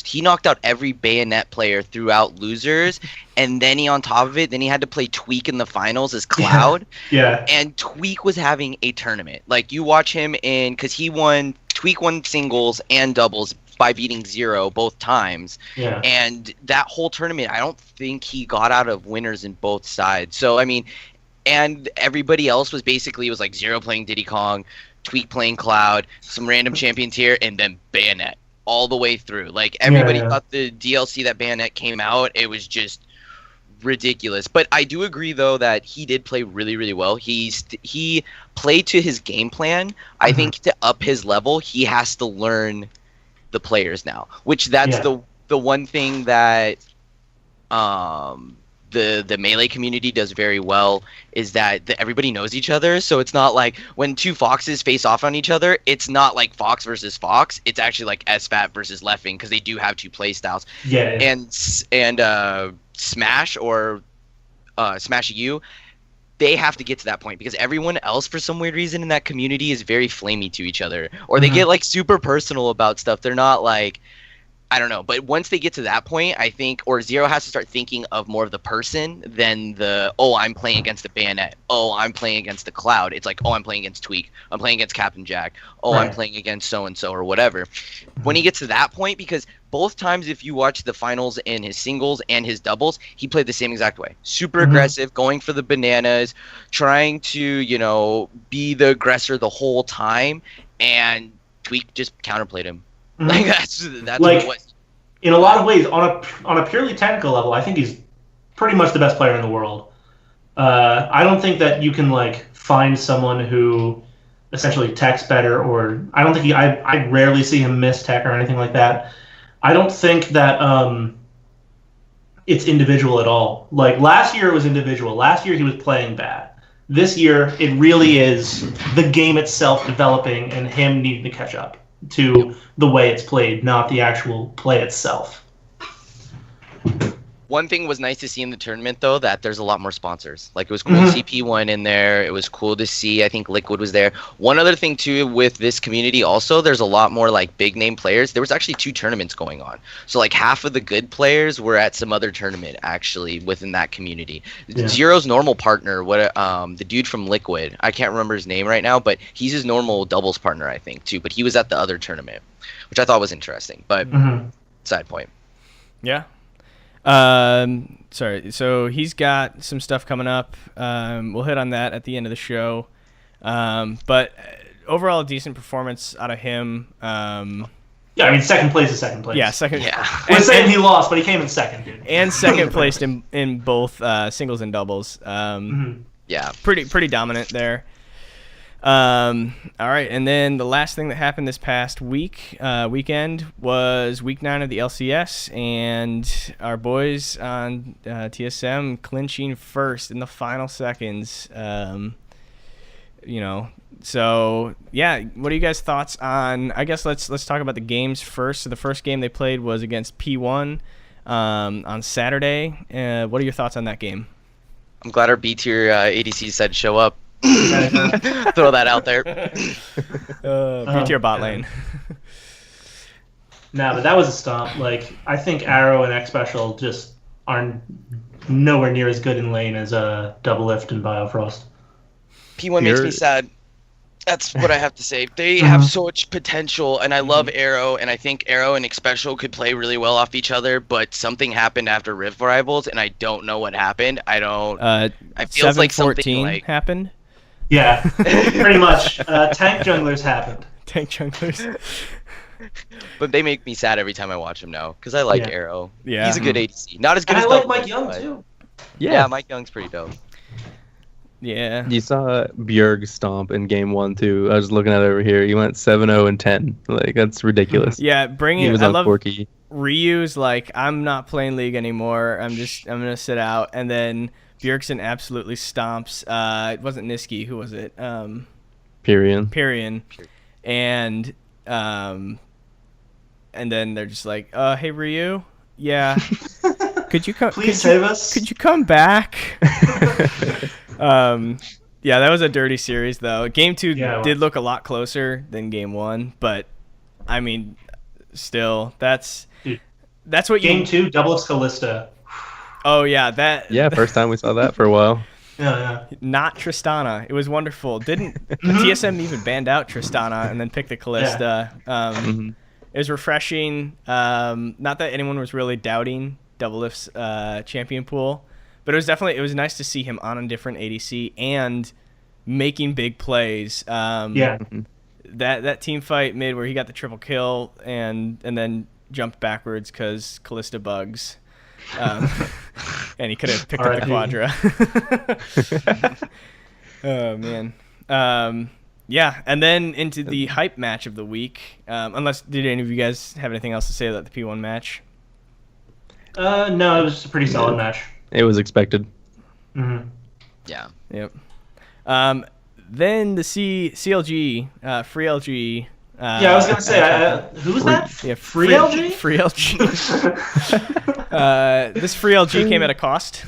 he knocked out every Bayonet player throughout losers, and then on top of it, then he had to play Tweak in the finals as Cloud. Yeah. And Tweak was having a tournament. Like, you watch him because Tweak won singles and doubles by beating Zero both times. Yeah. And that whole tournament, I don't think he got out of winners in both sides. So, I mean, and everybody else was like Zero playing Diddy Kong, Tweak playing Cloud, some random champions here, and then Bayonet all the way through. Like, everybody thought the DLC that Bayonet came out, it was just ridiculous. But I do agree, though, that he did play really, really well. He played to his game plan. I think to up his level, he has to learn the players now, which that's the one thing that the Melee community does very well, is that everybody knows each other. So it's not like when two Foxes face off on each other, it's not like Fox versus Fox. It's actually like SFAT versus Leffing, because they do have two play styles. And Smash or Smash U, they have to get to that point because everyone else, for some weird reason in that community, is very flamey to each other, or they get like super personal about stuff. They're not like, I don't know, but once they get to that point, I think, or Zero has to start thinking of more of the person than the, oh, I'm playing against the Bayonet, oh, I'm playing against the Cloud. It's like, oh, I'm playing against Tweak, I'm playing against Captain Jack, oh, I'm playing against so-and-so or whatever. When he gets to that point, because both times if you watch the finals in his singles and his doubles, he played the same exact way. Super aggressive, going for the bananas, trying to, you know, be the aggressor the whole time, and Tweak just counterplayed him. Like that's like, what it was. In a lot of ways, on a purely technical level, I think he's pretty much the best player in the world. I don't think that you can like find someone who essentially techs better, or I don't think I rarely see him miss tech or anything like that. I don't think that it's individual at all. Like last year it was individual. Last year he was playing bad. This year it really is the game itself developing and him needing to catch up to the way it's played, not the actual play itself. One thing was nice to see in the tournament, though, that there's a lot more sponsors. Like, it was cool to see P1 in there. It was cool to see, I think, Liquid was there. One other thing, too, with this community also, there's a lot more, like, big-name players. There was actually 2 tournaments going on. So, like, half of the good players were at some other tournament, actually, within that community. Yeah. Zero's normal partner, the dude from Liquid, I can't remember his name right now, but he's his normal doubles partner, I think, too. But he was at the other tournament, which I thought was interesting. But side point. Yeah. Sorry. So he's got some stuff coming up. We'll hit on that at the end of the show. But overall, a decent performance out of him. Yeah, I mean, second place is second place. Yeah, second. Yeah. We're saying he lost, but he came in second, dude. And second placed in both singles and doubles. Yeah. Pretty dominant there. All right, and then the last thing that happened this past weekend was week 9 of the LCS, and our boys on TSM clinching first in the final seconds. So yeah, what are you guys' thoughts on? I guess let's talk about the games first. So the first game they played was against P1 on Saturday. What are your thoughts on that game? I'm glad our B tier ADC said show up. Throw that out there. B-tier bot lane. Nah, but that was a stomp. Like, I think Arrow and X Special just aren't nowhere near as good in lane as Double Lift and Biofrost. P1 makes me sad. That's what I have to say. They have so much potential, and I love Arrow, and I think Arrow and X Special could play really well off each other, but something happened after Rift Rivals, and I don't know what happened. I feel like something like happened. Yeah, pretty much. Tank junglers happened. Tank junglers. But they make me sad every time I watch him now, because I like Arrow. Yeah. He's a good ADC. Not as good and as I like Mike Young, too. Yeah, Mike Young's pretty dope. Yeah. You saw Bjerg stomp in game 1, too. I was looking at it over here. He went 7-0 and 10. Like, that's ridiculous. Yeah, He was I on love Corky. Ryu's like, I'm not playing League anymore. I'm going to sit out. And then Bjergsen absolutely stomps. It wasn't Niski. Who was it? Pyrian. And then they're just like, hey, Ryu? Yeah. Could you come? Please save us. Could you come back? Yeah, that was a dirty series, though. Game 2 did look a lot closer than Game 1, but, I mean, still, that's what Game 2, double Callista. Oh, yeah, that. Yeah, first time we saw that for a while. Yeah. Not Tristana. It was wonderful. Didn't TSM even banned out Tristana and then picked the Callista? It was refreshing. Not that anyone was really doubting Double Lift's champion pool, but it was nice to see him on a different ADC and making big plays. That team fight mid where he got the triple kill and then jumped backwards because Callista bugs. And he could have picked up the Quadra. Oh, man. Yeah, and then into the hype match of the week. Did any of you guys have anything else to say about the P1 match? No, it was just a pretty solid match. It was expected. Yeah. Yep. Then the CLG, Free LG. I was gonna say, who was that? Yeah, Free LG. Free LG. This Free LG came at a cost.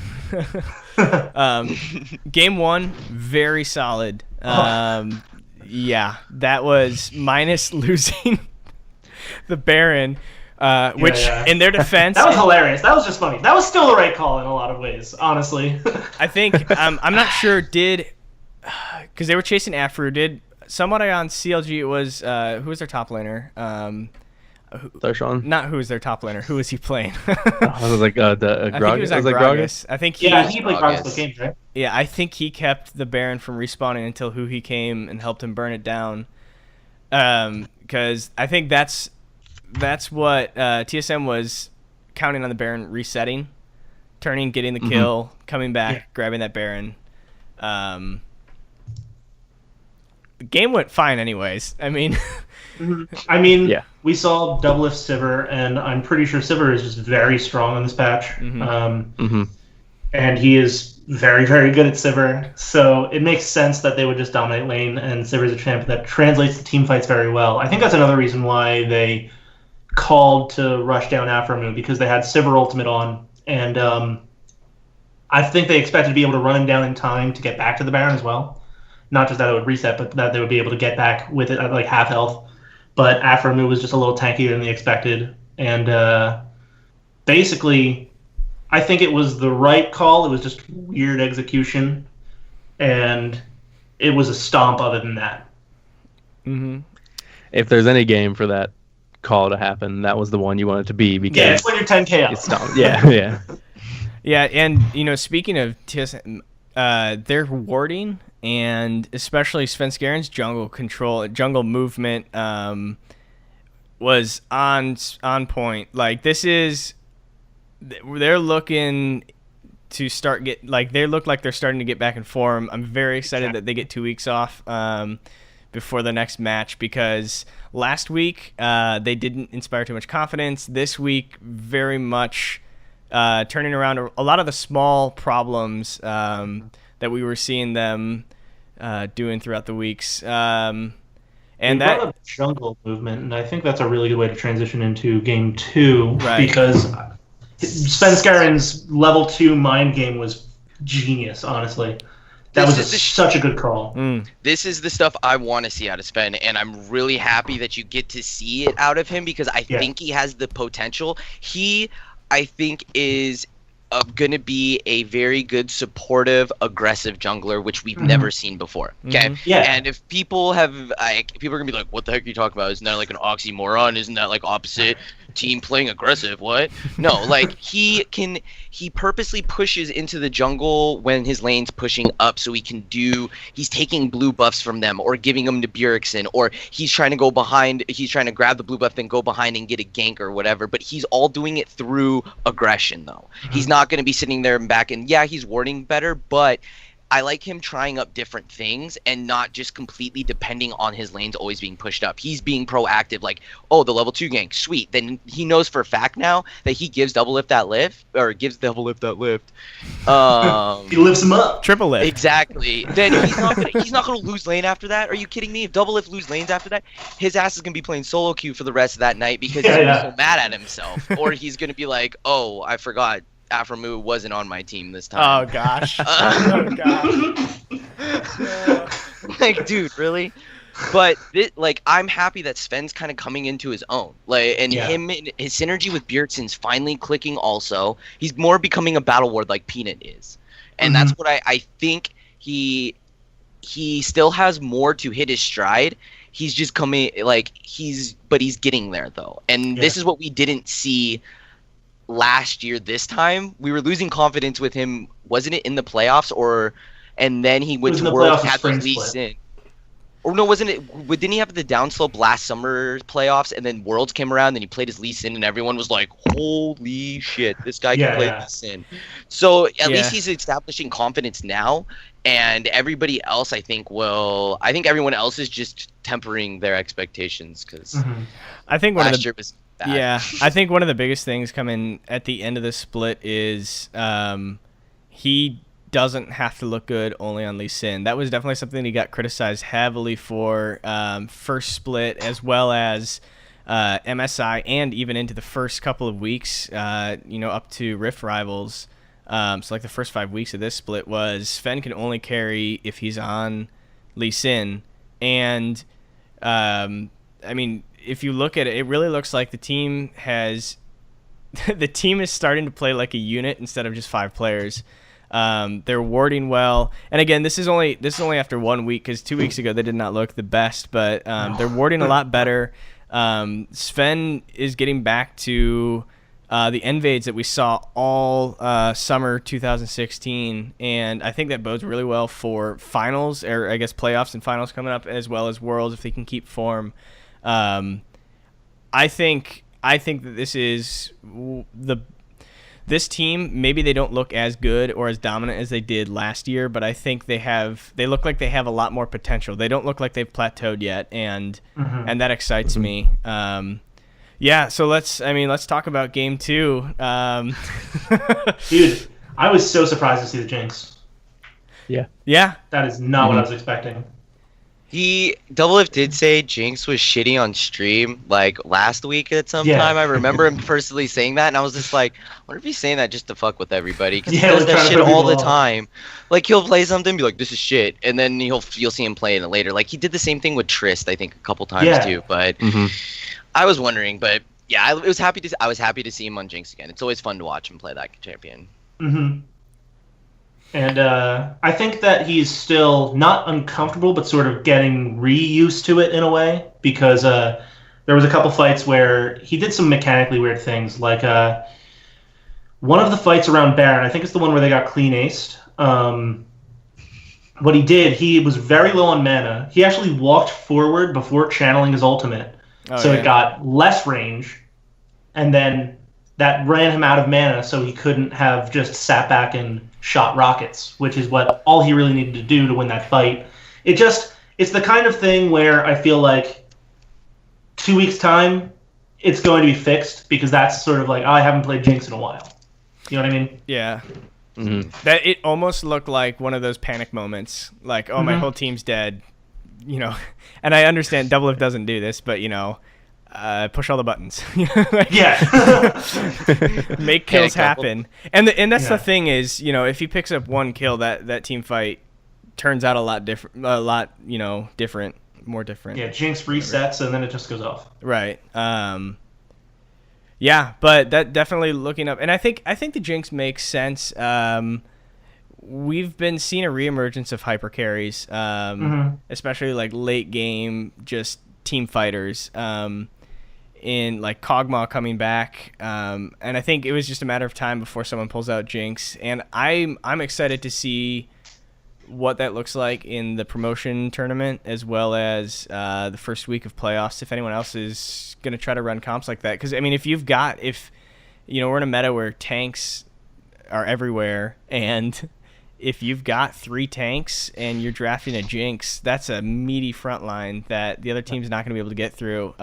Game 1, very solid. Yeah, that was minus losing the Baron, which in their defense... That was hilarious. That was just funny. That was still the right call in a lot of ways, honestly. I think, I'm not sure, because they were chasing Afro, did somebody on CLG, it was, who was their top laner? Darshan? Not who was their top laner. Who was he playing? I was like, Gragas. I think he was on Gragas. I think he played Gragas the games, right? Yeah, I think he kept the Baron from respawning until Who he came and helped him burn it down. Because I think that's what TSM was counting on the Baron resetting, turning, getting the kill, coming back, grabbing that Baron. The game went fine anyways. I mean... We saw Double Lift Sivir, and I'm pretty sure Sivir is just very strong on this patch. And he is very, very good at Sivir. So it makes sense that they would just dominate lane, and Sivir is a champ that translates to team fights very well. I think that's another reason why they called to rush down Afromu, because they had Sivir ultimate on, and I think they expected to be able to run him down in time to get back to the Baron as well. Not just that it would reset, but that they would be able to get back with it at like half health. But Afromu was just a little tankier than they expected. And basically, I think it was the right call. It was just weird execution. And it was a stomp other than that. If there's any game for that call to happen, that was the one you wanted to be. Because it's when you're 10k up. It's stomped. Yeah. Yeah, and, speaking of TSM, their warding... and especially Svenskaren's jungle movement was on point. Like, they're looking to they look like they're starting to get back in form. I'm very excited that they get 2 weeks off before the next match, because last week they didn't inspire too much confidence. This week, very much turning around a lot of the small problems that we were seeing them doing throughout the weeks. And that brought up jungle movement, and I think that's a really good way to transition into game 2, because Svenskaren's level 2 mind game was genius, honestly. That was such a good call. This is the stuff I want to see out of Sven, and I'm really happy that you get to see it out of him, because I think he has the potential. He, I think, is going to be a very good, supportive, aggressive jungler, which we've never seen before. Okay, and if people are gonna be like, "What the heck are you talking about? Isn't that like an oxymoron? Isn't that like opposite team playing aggressive? What?" No, like he purposely pushes into the jungle when his lane's pushing up, so he's taking blue buffs from them, or giving them to Bjergsen, or he's trying to go behind, he's trying to grab the blue buff, then go behind and get a gank or whatever, but he's all doing it through aggression, though. He's not going to be sitting there and back, and he's warding better, but I like him trying up different things and not just completely depending on his lanes always being pushed up. He's being proactive, like, oh, the level 2 gank, sweet. Then he knows for a fact now that he gives Double Lift that lift, or gives Double Lift that lift. He lifts him up. Triple lift. Exactly. Then he's not gonna lose lane after that. Are you kidding me? If Double Lift lose lanes after that, his ass is gonna be playing solo queue for the rest of that night, because he's so mad at himself. Or he's gonna be like, oh, I forgot Afromu wasn't on my team this time. Oh gosh. Oh gosh. Like, dude, really? But I'm happy that Sven's kind of coming into his own. His synergy with Bjergsen's finally clicking also. He's more becoming a battle ward like Peanut is. And that's what I think he still has more to hit his stride. He's just coming he's getting there though. And this is what we didn't see last year. This time we were losing confidence with him. Wasn't it in the playoffs, and then he went to Worlds, had the Lee Sin, or no, wasn't it? Didn't he have the downslope last summer playoffs, and then Worlds came around, and he played his Lee Sin, and everyone was like, "Holy shit, this guy can play Lee Sin." So at least he's establishing confidence now, and everybody else, I think everyone else is just tempering their expectations, because I think last year was bad. Yeah, I think one of the biggest things coming at the end of the split is he doesn't have to look good only on Lee Sin. That was definitely something he got criticized heavily for first split, as well as MSI, and even into the first couple of weeks, up to Rift Rivals. So like the first 5 weeks of this split was Sven can only carry if he's on Lee Sin. And, I mean, if you look at it, it really looks like the team has the team is starting to play like a unit instead of just 5 players. They're warding well, and again, this is only after 1 week, because 2 weeks ago they did not look the best, but they're warding a lot better. Sven is getting back to the invades that we saw all summer 2016, and I think that bodes really well for finals, or I guess playoffs and finals coming up, as well as Worlds if they can keep form. I think that this is this team. Maybe they don't look as good or as dominant as they did last year, but I think they look like they have a lot more potential. They don't look like they've plateaued yet, and that excites me. Yeah, so let's talk about game 2. Dude, I was so surprised to see the Jinx. Yeah. That is not what I was expecting. Double F did say Jinx was shitty on stream like last week at some time. I remember him personally saying that, and I was just like, I wonder if he's saying that just to fuck with everybody, because he does that shit all the time. Like, he'll play something, be like, this is shit, and then you'll see him playing it later. Like, he did the same thing with Trist, I think, a couple times too. But I was wondering, but yeah, I was happy to see him on Jinx again. It's always fun to watch him play that champion. And I think that he's still not uncomfortable, but sort of getting reused to it in a way, because there was a couple fights where he did some mechanically weird things. Like one of the fights around Baron, I think it's the one where they got clean aced. What he did, he was very low on mana. He actually walked forward before channeling his ultimate, it got less range, and then that ran him out of mana, so he couldn't have just sat back and shot rockets, which is all he really needed to do to win that fight. It's the kind of thing where I feel like 2 weeks' time, it's going to be fixed, because that's sort of like, I haven't played Jinx in a while. You know what I mean? Yeah. That it almost looked like one of those panic moments, like, oh, my whole team's dead, you know. And I understand Double F doesn't do this, but, you know, push all the buttons. Make kills happen. And that's the thing is, you know, if he picks up one kill, that team fight turns out a lot different, more different. Yeah, Jinx resets and then it just goes off. Right. Yeah, but that definitely looking up, and I think the Jinx makes sense. We've been seeing a reemergence of hyper carries, especially like late game, just team fighters. In like Kog'Maw coming back, and I think it was just a matter of time before someone pulls out Jinx, and I'm excited to see what that looks like in the promotion tournament, as well as the first week of playoffs, if anyone else is going to try to run comps like that. Because I mean, if you know, we're in a meta where tanks are everywhere, and if you've got 3 tanks and you're drafting a Jinx, that's a meaty front line that the other team's not going to be able to get through.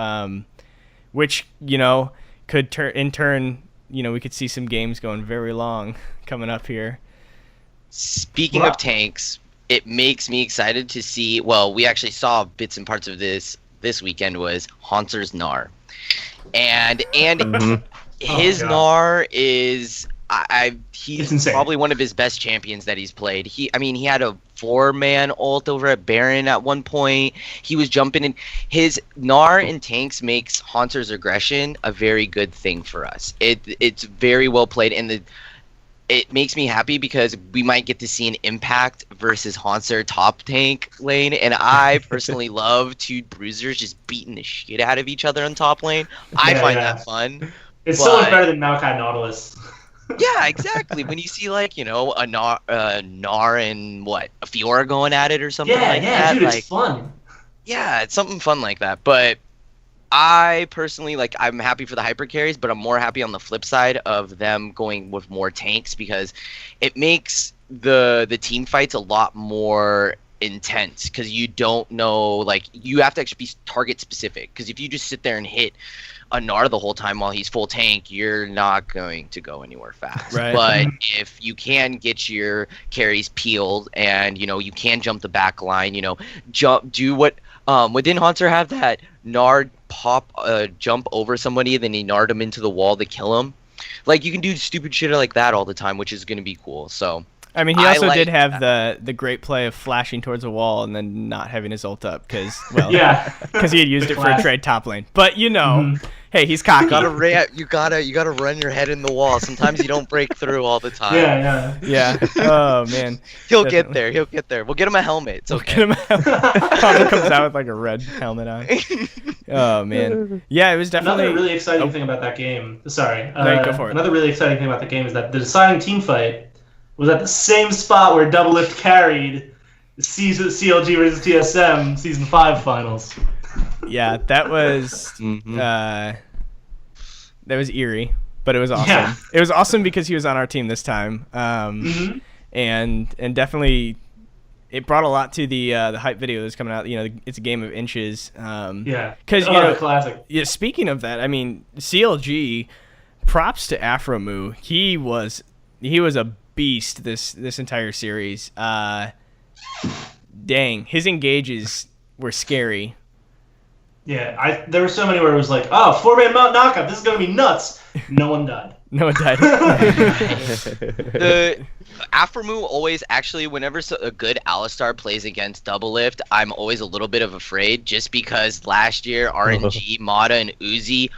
Which, you know, could in turn, you know, we could see some games going very long coming up here. Speaking of tanks, it makes me excited to see. Well, we actually saw bits and parts of this weekend. Was Haunter's Gnar, and his Gnar is he's probably one of his best champions that he's played. He had a 4-man ult over at Baron at one point. He was jumping in. His Gnar and tanks makes Haunter's aggression a very good thing for us. It's very well played, and it makes me happy because we might get to see an Impact versus Haunter top tank lane, and I personally love 2 bruisers just beating the shit out of each other on top lane. I find that fun. It's so much better than Maokai Nautilus. Yeah, exactly. When you see, like, you know, a Gnar and a Fiora going at it or something like that. Yeah, dude, like, it's fun. Yeah, it's something fun like that. But I personally, like, I'm happy for the hyper carries, but I'm more happy on the flip side of them going with more tanks, because it makes the team fights a lot more intense, because you don't know, like, you have to actually be target specific, because if you just sit there and hit a Gnar the whole time while he's full tank, you're not going to go anywhere fast. Right. But if you can get your carries peeled, and, you know, you can jump the back line, you know, do what didn't Haunter have that Gnar jump over somebody, then he Gnar'd him into the wall to kill him? like you can do stupid shit like that all the time, which is gonna be cool. So. I mean, he also did have the great play of flashing towards a wall and then not having his ult up because he had used it for a trade top lane. But hey, he's cocky. You gotta run your head in the wall. Sometimes you don't break through all the time. Yeah. Oh man. He'll get there. We'll get him a helmet. It's okay. Probably comes out with like a red helmet on. Oh man. Yeah, it was definitely another really exciting thing about that game. Sorry. No, go for it. Another really exciting thing about the game is that the deciding team fight was at the same spot where Doublelift carried the CLG versus TSM Season 5 finals. Yeah, that was eerie, but it was awesome. Yeah. It was awesome because he was on our team this time, and definitely it brought a lot to the hype video that's coming out. It's a game of inches. Because classic. Yeah, speaking of that, I mean CLG. Props to Afromoo. He was a beast this entire series. Dang, his engages were scary. Yeah, there were so many where it was like, 4-man knockup, this is gonna be nuts. No one died. The Afromoo always whenever a good Alistar plays against Doublelift, I'm always a little bit of afraid just because last year RNG, Mata, and Uzi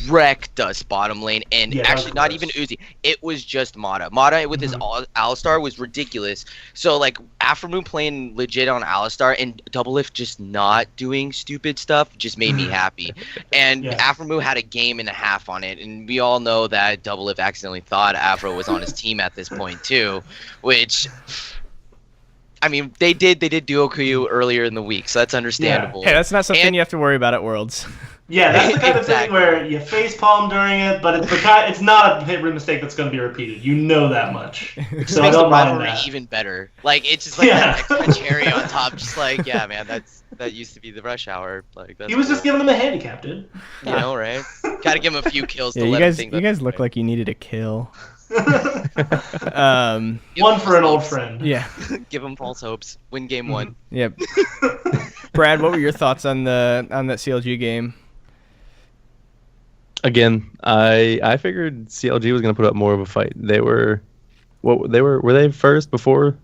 wrecked us bottom lane, and not even Uzi. It was just Mata. Mata with his Alistar was ridiculous. So like Afromoo playing legit on Alistar and Doublelift just not doing stupid stuff just made me happy. And Afromoo had a game and a half on it, and we all know that Doublelift accidentally thought Afro was on his team at this point too, which I mean they did duo Q earlier in the week, so that's understandable. Hey, that's not something you have to worry about at Worlds. Yeah, that's the kind of thing where you facepalm during it, but it's not a mistake that's going to be repeated. You know that much. So I don't mind that. Even better. Like it's just like that extra cherry on top. Just like that used to be the rush hour. Like that's he was just giving them a handicap, dude. You know, right? Got to give him a few kills to let him think. You guys look like you needed a kill. One for an old friend. Yeah. Give him false hopes. Win game 1. Yep. Brad, what were your thoughts on that CLG game? Again, I figured CLG was going to put up more of a fight. Were they first before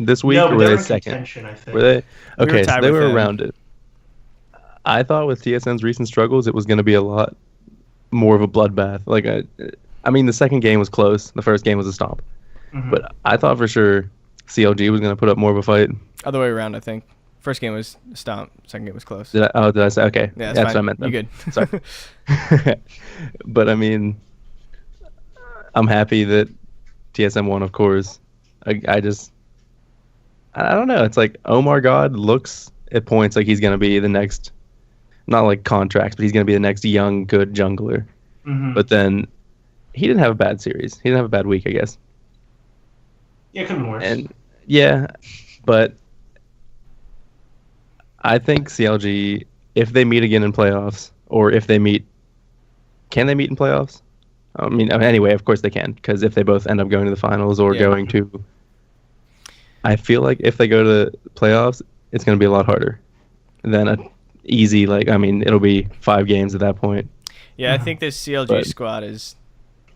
this week, or were they second? I think. Were they? Okay, so they were around it. I thought with TSM's recent struggles, it was going to be a lot more of a bloodbath. Like, I mean, the second game was close. The first game was a stomp. But I thought for sure CLG was going to put up more of a fight. Other way around, I think. First game was a stomp. Second game was close. Did I say? Okay. Yeah, that's what I meant then. You good. Sorry. But, I mean, I'm happy that TSM won, of course. I don't know. It's like Omar God looks at points like he's going to be the next, not like contracts, but he's going to be the next young, good jungler. But then he didn't have a bad series. He didn't have a bad week, I guess. Yeah, it could be worse. And, yeah, but I think CLG, if they meet again in playoffs, or if they meet, can they meet in playoffs? I mean, anyway, of course they can, because if they both end up going to the finals or going to, I feel like if they go to playoffs, it's going to be a lot harder than a easy, it'll be 5 games at that point. Yeah, I think this CLG squad is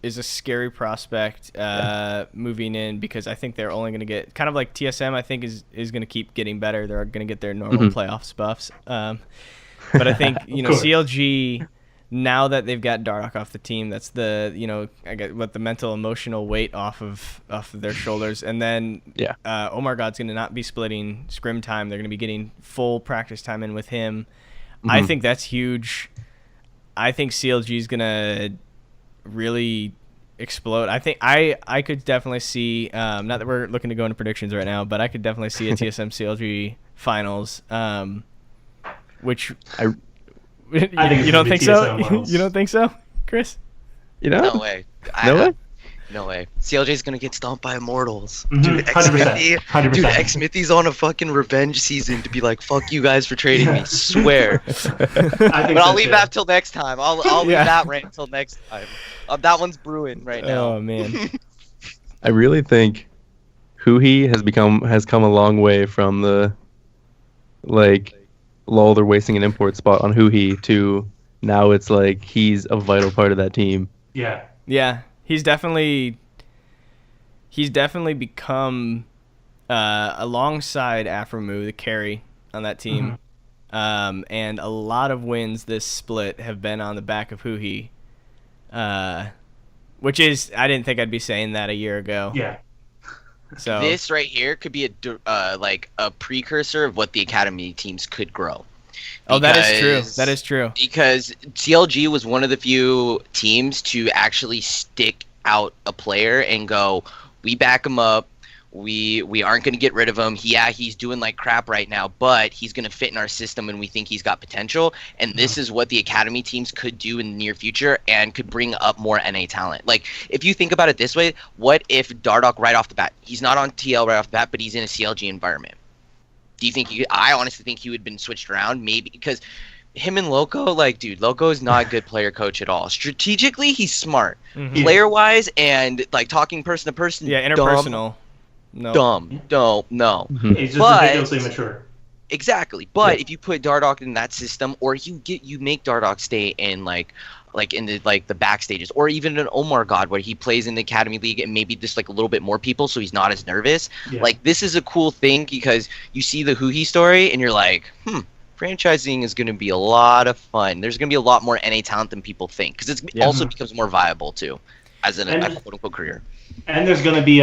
a scary prospect moving in, because I think they're only going to get, kind of like TSM, I think is going to keep getting better. They're going to get their normal playoffs buffs. But I think, CLG, now that they've got Dardoch off the team, that's the, I get the mental, emotional weight off of their shoulders. And then Omar God's going to not be splitting scrim time. They're going to be getting full practice time in with him. I think that's huge. I think CLG is going to really explode. I think I could definitely see, not that we're looking to go into predictions right now, but I could definitely see a TSM CLG finals, which I think you don't think so? You don't think so, Chris? No way. No way? No way. CLJ's gonna get stomped by Immortals. Dude, 100%. Dude, X-Smithy's on a fucking revenge season to be like, fuck you guys for trading me. Swear. But I'll leave that till next time. I'll leave that rant till next time. That one's brewing right now. Oh, man. I really think Huhi has come a long way from the, lol, they're wasting an import spot on Huhi to now it's like he's a vital part of that team. Yeah. Yeah, he's definitely become alongside Aframu the carry on that team. And a lot of wins this split have been on the back of Huhi, which is, I didn't think I'd be saying that a year ago. Yeah. So this right here could be a precursor of what the academy teams could grow. Oh, that is true. That is true. Because CLG was one of the few teams to actually stick out a player and go, we back him up. We aren't going to get rid of him. Yeah, he's doing like crap right now, but he's going to fit in our system and we think he's got potential. And this is what the academy teams could do in the near future and could bring up more NA talent. Like, if you think about it this way, what if Dardoch right off the bat, he's not on TL right off the bat, but he's in a CLG environment? Do you think I honestly think he would have been switched around? Maybe, because him and Loco, like, dude, Loco is not a good player coach at all. Strategically, he's smart. Player-wise and, like, talking person to person, yeah, interpersonal. No. No. He's just ridiculously mature. Exactly. But if you put Dardoch in that system, or you make Dardoch stay in like in the backstages, or even an Omar God where he plays in the Academy League and maybe just like a little bit more people so he's not as nervous. Yeah. Like, this is a cool thing because you see the Huhi story and you're like, franchising is going to be a lot of fun. There's going to be a lot more NA talent than people think because it also becomes more viable too as a quote-unquote career. And there's going to be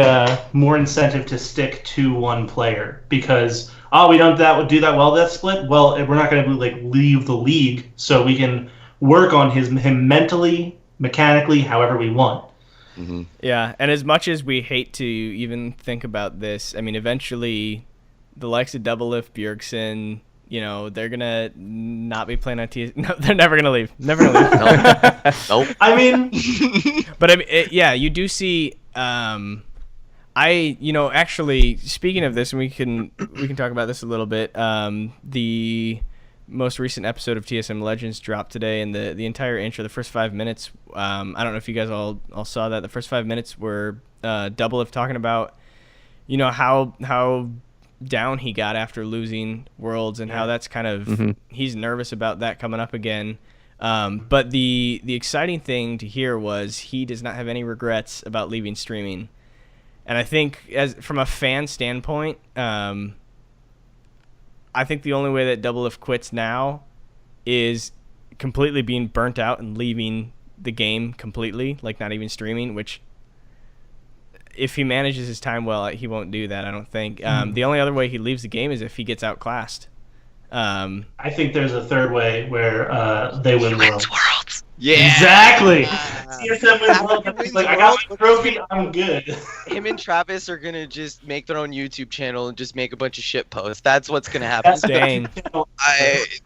more incentive to stick to one player because, we don't do that well that split. Well, we're not going to leave the league, so we can work on him mentally, mechanically, however we want. Yeah, and as much as we hate to even think about this, I mean, eventually, the likes of Double Lift, Bjergsen, they're gonna not be playing on TS. No, they're never gonna leave. Never gonna leave. Nope. I mean, but I mean, you do see. Actually, speaking of this, and we can talk about this a little bit. The most recent episode of TSM Legends dropped today, and the entire intro, the first 5 minutes. I don't know if you guys all saw that. The first 5 minutes were Double Lift talking about, how down he got after losing Worlds and how that's kind of he's nervous about that coming up again. But the exciting thing to hear was he does not have any regrets about leaving streaming. And I think from a fan standpoint, I think the only way that Double Lift quits now is completely being burnt out and leaving the game completely, like not even streaming, which if he manages his time well, he won't do that, I don't think. The only other way he leaves the game is if he gets outclassed. I think there's a third way where they win Worlds. Yeah, exactly. TSM wins Worlds. Like, I got my trophy, I'm good. Him and Travis are gonna just make their own YouTube channel and just make a bunch of shit posts. That's what's gonna happen. Dang.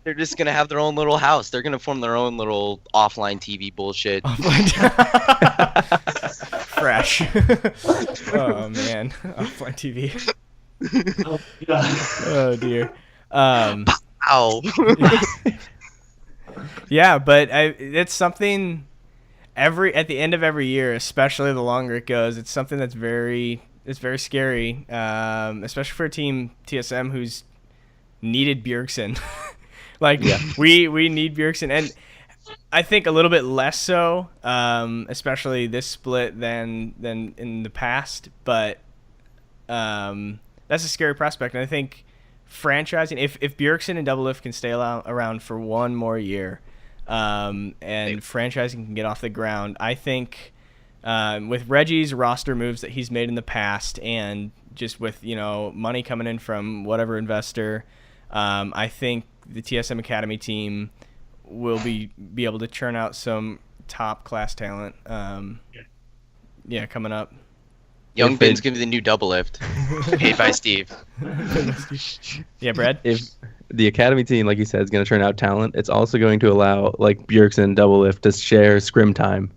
They're just gonna have their own little house. They're gonna form their own little offline TV bullshit. Fresh. Oh man, offline TV. Oh God. Oh dear. Ow. Yeah, but it's something at the end of every year, especially the longer it goes, it's something that's very scary, especially for a team TSM who's needed Bjergsen. We need Bjergsen, and I think a little bit less so, especially this split than in the past. But that's a scary prospect, and I think franchising, if Bjergsen and Double Lift can stay around for one more year, and franchising can get off the ground, I think with Reggie's roster moves that he's made in the past, and just with money coming in from whatever investor, I think the TSM Academy team will be able to churn out some top class talent. Coming up. Young Ben's gonna be the new Double Lift, paid by Steve. Yeah, Brad. If the academy team, like you said, is going to turn out talent, it's also going to allow Bjergsen and Double Lift to share scrim time,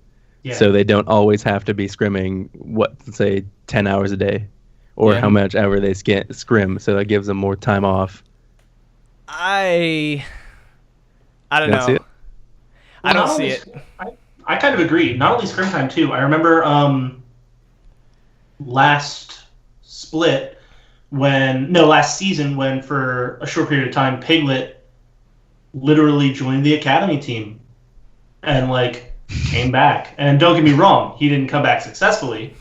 so they don't always have to be scrimming let's say 10 hours a day, or how much ever they scrim. So that gives them more time off. I don't know. See it? I don't see it. I kind of agree. Not only scrim time too. I remember last season when for a short period of time Piglet literally joined the academy team, and came back. And don't get me wrong, he didn't come back successfully,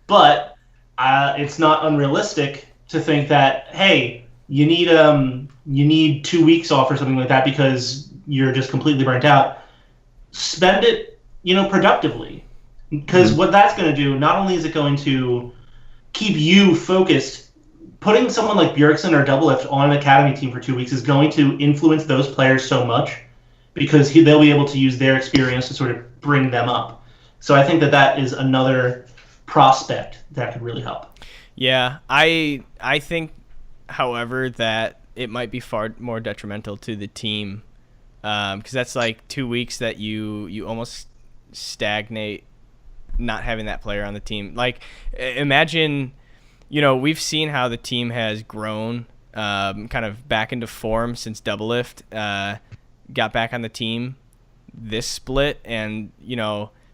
but it's not unrealistic to think that, hey, you need 2 weeks off or something like that because you're just completely burnt out. Spend it, productively. Because what that's going to do, not only is it going to keep you focused, putting someone like Bjergsen or Doublelift on an academy team for 2 weeks is going to influence those players so much because they'll be able to use their experience to sort of bring them up. So I think that is another prospect that could really help. Yeah, I think, however, that it might be far more detrimental to the team because that's like 2 weeks that you almost stagnate not having that player on the team. Like, imagine, we've seen how the team has grown kind of back into form since Doublelift got back on the team this split. And,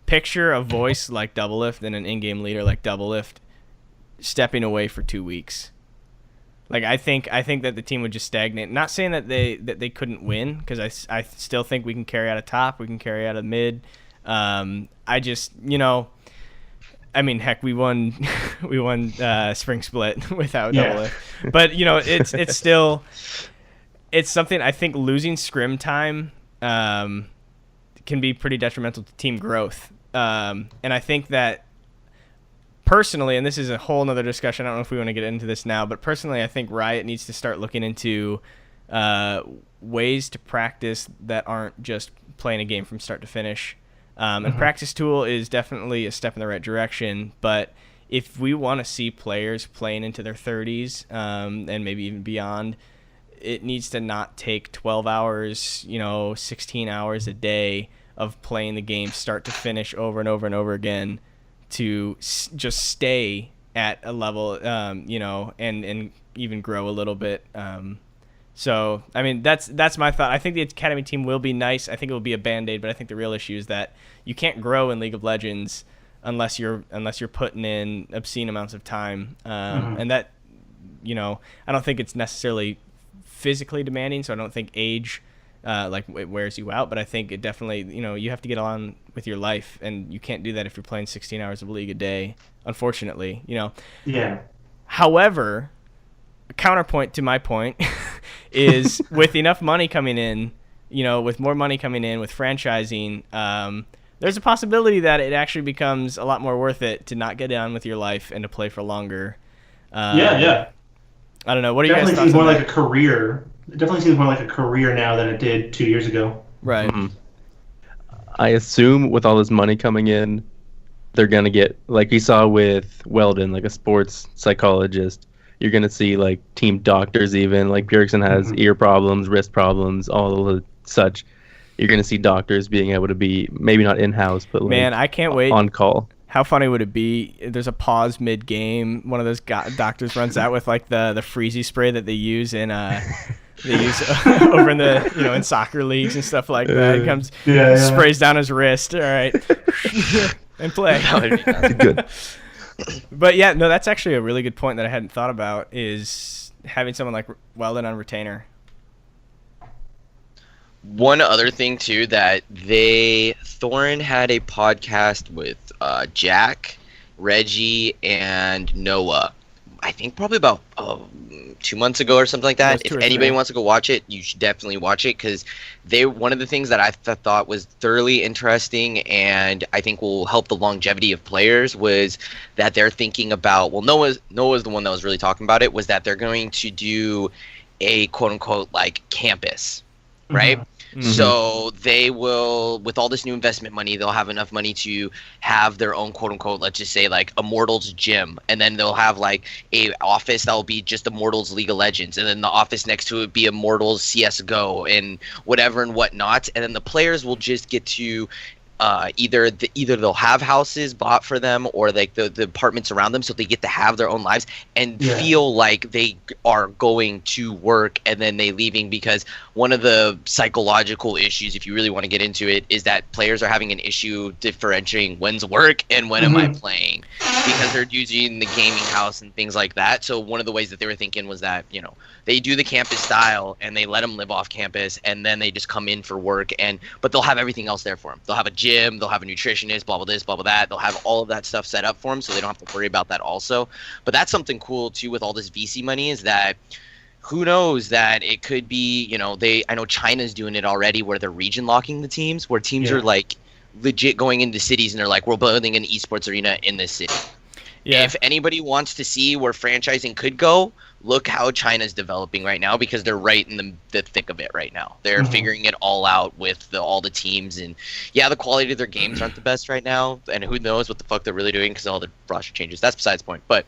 picture a voice like Doublelift and an in-game leader like Doublelift stepping away for 2 weeks. Like, I think that the team would just stagnate. Not saying that they couldn't win, because I still think we can carry out a top, we can carry out a mid. I just, I mean, heck, we won spring split without Doublelift. But it's still, it's something. I think losing scrim time can be pretty detrimental to team growth. And I think that personally, and this is a whole nother discussion, I don't know if we want to get into this now, but personally I think Riot needs to start looking into ways to practice that aren't just playing a game from start to finish. And practice tool is definitely a step in the right direction, but if we want to see players playing into their 30s and maybe even beyond, it needs to not take 12 hours, 16 hours a day of playing the game start to finish over and over and over again to just stay at a level, and even grow a little bit. So, I mean, that's my thought. I think the academy team will be nice. I think it will be a Band-Aid, but I think the real issue is that you can't grow in League of Legends unless you're putting in obscene amounts of time. And that, I don't think it's necessarily physically demanding, so I don't think age it wears you out, but I think it definitely, you have to get on with your life, and you can't do that if you're playing 16 hours of League a day, unfortunately, Yeah. However, a counterpoint to my point is with enough money coming in, with more money coming in with franchising, there's a possibility that it actually becomes a lot more worth it to not get on with your life and to play for longer. Yeah. I don't know. What are you guys' thoughts seems more on like that? a career. It definitely seems more like a career now than it did 2 years ago. Right. Mm-hmm. I assume with all this money coming in, they're going to get, like we saw with Weldon, like a sports psychologist. You're going to see like team doctors even. Like Bjergsen has ear problems, wrist problems, all of such. You're going to see doctors being able to be, maybe not in-house, but Man, I can't wait. On call. How funny would it be? There's a pause mid-game. One of those doctors runs out with like the freezy spray that they use in over in the in soccer leagues and stuff like that. He comes, sprays down his wrist. All right, and play. Good. But yeah, no, that's actually a really good point that I hadn't thought about, is having someone like Weldon on retainer. One other thing too, that Thorin had a podcast with Jack, Reggie, and Noah. I think probably about 2 months ago or something like that. If anybody wants to go watch it, you should definitely watch it, because one of the things that I thought was thoroughly interesting and I think will help the longevity of players was that they're thinking about, well, Noah's the one that was really talking about it, was that they're going to do a quote unquote like campus, right? Mm-hmm. So they will, with all this new investment money, they'll have enough money to have their own quote unquote, let's just say like Immortals gym, and then they'll have like a office that will be just Immortals League of Legends, and then the office next to it be Immortals CS:GO and whatever and whatnot, and then the players will just get to either they'll have houses bought for them, or like the apartments around them, so they get to have their own lives and feel like they are going to work and then they leaving. Because one of the psychological issues, if you really want to get into it, is that players are having an issue differentiating when's work and when am I playing, because they're using the gaming house and things like that. So one of the ways that they were thinking was that, they do the campus style and they let them live off campus, and then they just come in for work, but they'll have everything else there for them. They'll have a gym, gym, they'll have a nutritionist, blah blah this, blah blah that. They'll have all of that stuff set up for them, so they don't have to worry about that also. But that's something cool too with all this VC money, is that who knows that it could be, I know China's doing it already, where they're region locking the teams, where teams are like legit going into cities and they're like, we're building an esports arena in this city. Yeah. If anybody wants to see where franchising could go, look how China's developing right now, because they're right in the thick of it right now. They're figuring it all out with all the teams, and the quality of their games aren't the best right now, and who knows what the fuck they're really doing because all the roster changes. That's besides the point. But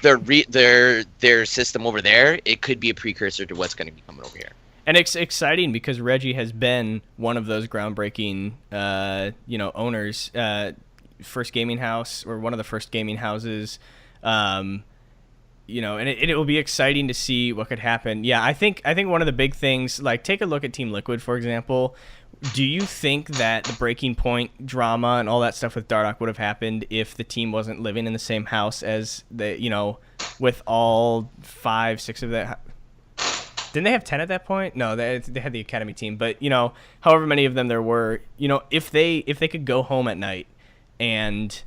their system over there, it could be a precursor to what's going to be coming over here. And it's exciting because Reggie has been one of those groundbreaking, owners. First gaming house, or one of the first gaming houses, and it will be exciting to see what could happen. Yeah, I think one of the big things, like take a look at Team Liquid, for example. Do you think that the Breaking Point drama and all that stuff with Dardoch would have happened if the team wasn't living in the same house as with all 5-6 of that? Didn't they have 10 at that point? No, they had the academy team, but however many of them there were, if they could go home at night and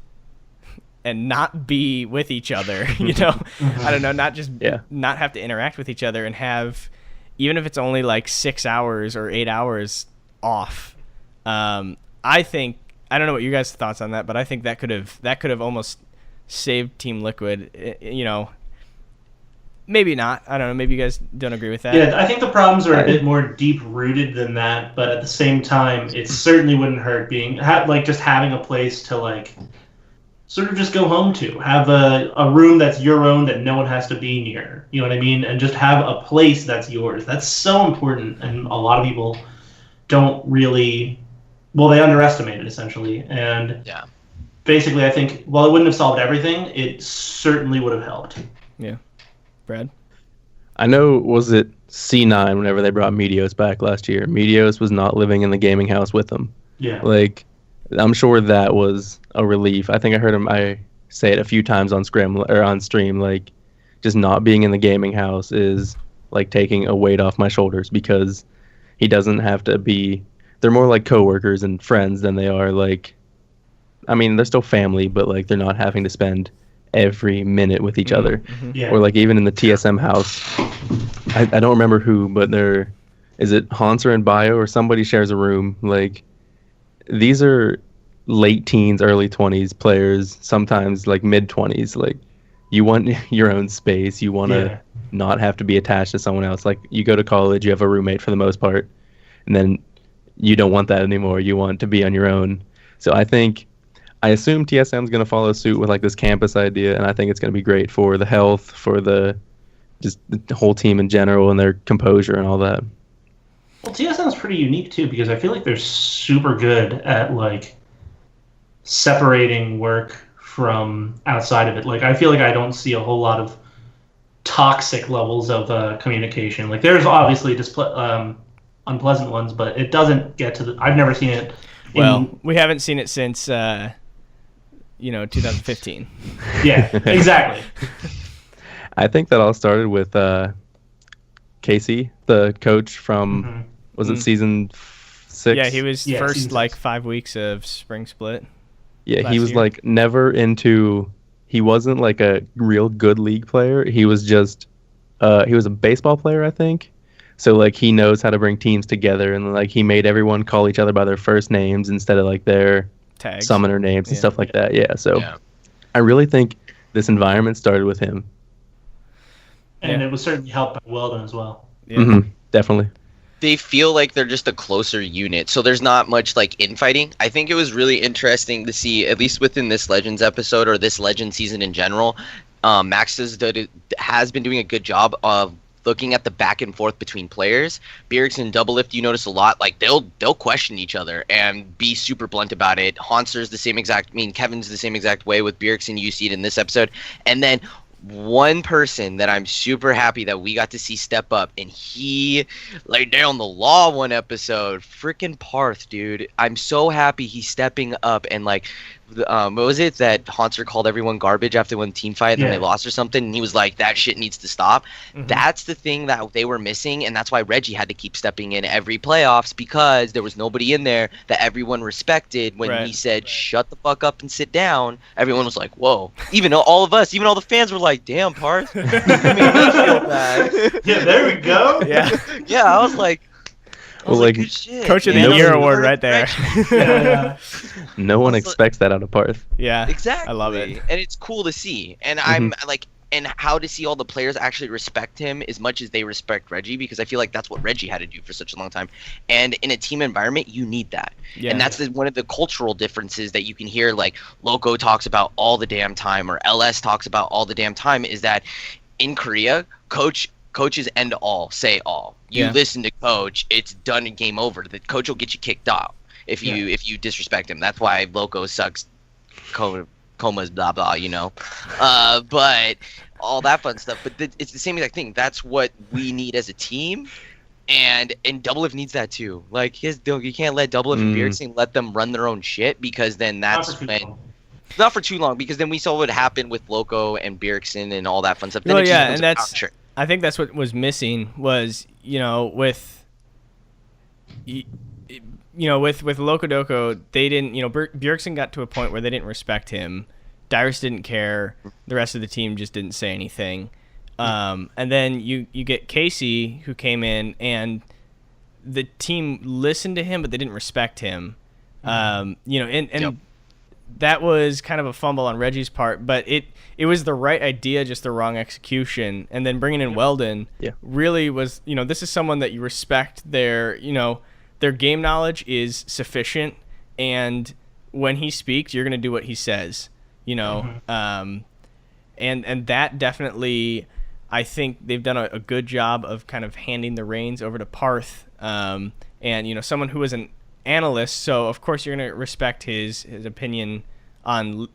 not be with each other, I don't know, not just not have to interact with each other and have, even if it's only like 6 hours or 8 hours off. I think, I don't know what you guys' thoughts on that, but I think that could have almost saved Team Liquid. Maybe not. I don't know. Maybe you guys don't agree with that. Yeah, I think the problems are a bit more deep-rooted than that, but at the same time, it certainly wouldn't hurt just having a place to sort of just go home to. Have a room that's your own that no one has to be near. You know what I mean? And just have a place that's yours. That's so important, and a lot of people don't really... Well, they underestimate it, essentially. And basically, I think, while it wouldn't have solved everything, it certainly would have helped. Yeah. Brad? I know, was it C9 whenever they brought Meteos back last year? Meteos was not living in the gaming house with them. Yeah. I'm sure that was a relief. I think I heard him say it a few times on stream, just not being in the gaming house is like taking a weight off my shoulders, because he doesn't have to be... They're more like coworkers and friends than they are they're still family, but they're not having to spend every minute with each other. Yeah. Or even in the TSM house, I don't remember who, but is it Hanser and Bio, or somebody shares a room. These are late teens, early 20s players, sometimes mid 20s. You want your own space. You want to not have to be attached to someone else. You go to college, you have a roommate for the most part, and then you don't want that anymore. You want to be on your own. So I assume TSM is going to follow suit with this campus idea, and I think it's going to be great for the health, for the whole team in general, and their composure and all that. Well, TSM is pretty unique too, because I feel like they're super good at separating work from outside of it. I feel like I don't see a whole lot of toxic levels of communication. There's obviously unpleasant ones, but it doesn't get to I've never seen it. We haven't seen it since 2015. Yeah, exactly. I think that all started with Casey, the coach from, was it season 6? Yeah, he was first 5 weeks of spring split. Yeah, he was never into, he wasn't a real good league player. He was just, he was a baseball player, I think. So he knows how to bring teams together, and he made everyone call each other by their first names instead of their tags, summoner names and stuff like that. Yeah, so I really think this environment started with him. And it was certainly helped by Weldon as well. Yeah. Definitely. They feel like they're just a closer unit, so there's not much infighting. I think it was really interesting to see, at least within this Legends episode or this Legends season in general, Max has been doing a good job of looking at the back and forth between players. Bjergsen and Doublelift, you notice a lot, they'll question each other and be super blunt about it. Hanser's the same exact, Kevin's the same exact way with Bjergsen, you see it in this episode. And then one person that I'm super happy that we got to see step up, and he laid down the law one episode. Freaking Parth, dude. I'm so happy he's stepping up. And like, what was it that Haunter called everyone garbage after one team fight and then they lost or something? And he was like, that shit needs to stop. That's the thing that they were missing, and that's why Reggie had to keep stepping in every playoffs, because there was nobody in there that everyone respected. When he said, shut the fuck up and sit down, everyone was like, whoa. Even all of us, even all the fans were like, damn, Parth. You made me feel bad. Yeah, there we go. Yeah, I was like, good shit, Coach of the Year award right there. No one expects that out of Parth. Yeah, exactly. I love it, and it's cool to see. And I'm like, and how to see all the players actually respect him as much as they respect Reggie, because I feel like that's what Reggie had to do for such a long time. And in a team environment, you need that. And that's one of the cultural differences that you can hear. Like Loco talks about all the damn time, or LS talks about all the damn time, is that in Korea, coaches end all, say all. You listen to coach, it's done and game over. The coach will get you kicked out if you disrespect him. That's why Loco sucks, comas, blah blah, you know. But all that fun stuff. But it's the same exact thing. That's what we need as a team. And Double Lift needs that too. Like you can't let Double Lift and Bjergsen let them run their own shit, because then that's when. Not for too long, because then we saw what happened with Loco and Bjergsen and all that fun stuff. Then and that's. I think that's what was missing was, with Loco Doco, they didn't, Bjergsen got to a point where they didn't respect him. Dyrus didn't care. The rest of the team just didn't say anything. And then you get Casey, who came in, and the team listened to him, but they didn't respect him. That was kind of a fumble on Reggie's part, but it was the right idea, just the wrong execution. And then bringing in Weldon really was, this is someone that you respect. Their game knowledge is sufficient, and when he speaks, you're going to do what he says, and that definitely, I think they've done a good job of kind of handing the reins over to Parth, and someone who is an analyst, so of course you're going to respect his opinion on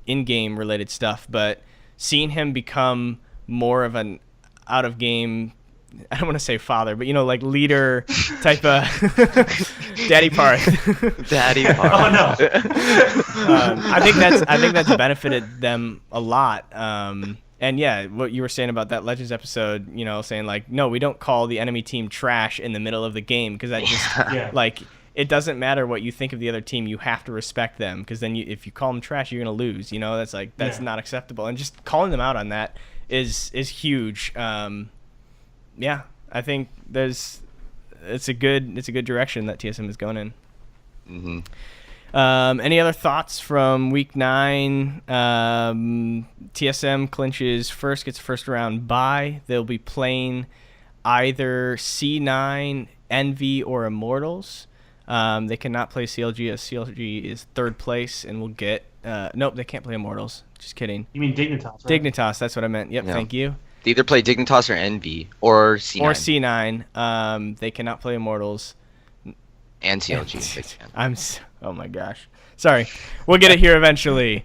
in-game related stuff, but seeing him become more of an out-of-game, I don't want to say father, but like leader type of Daddy Parth. Daddy Parth. Oh no. I think that's benefited them a lot. And yeah, what you were saying about that Legends episode, saying like, no, we don't call the enemy team trash in the middle of the game, because that just like, it doesn't matter what you think of the other team. You have to respect them, because then if you call them trash, you're gonna lose. That's not acceptable. And just calling them out on that is huge. I think it's a good direction that TSM is going in. Any other thoughts from Week 9? TSM clinches first, gets a first round bye. They'll be playing either C9, Envy, or Immortals. They cannot play CLG, as CLG is third place, and will get nope, they can't play Immortals. Just kidding. You mean Dignitas, right? Dignitas, that's what I meant. Yep, thank you. They either play Dignitas or Envy or C9. Or C9. They cannot play Immortals. And CLG. Oh my gosh. Sorry. We'll get it here eventually.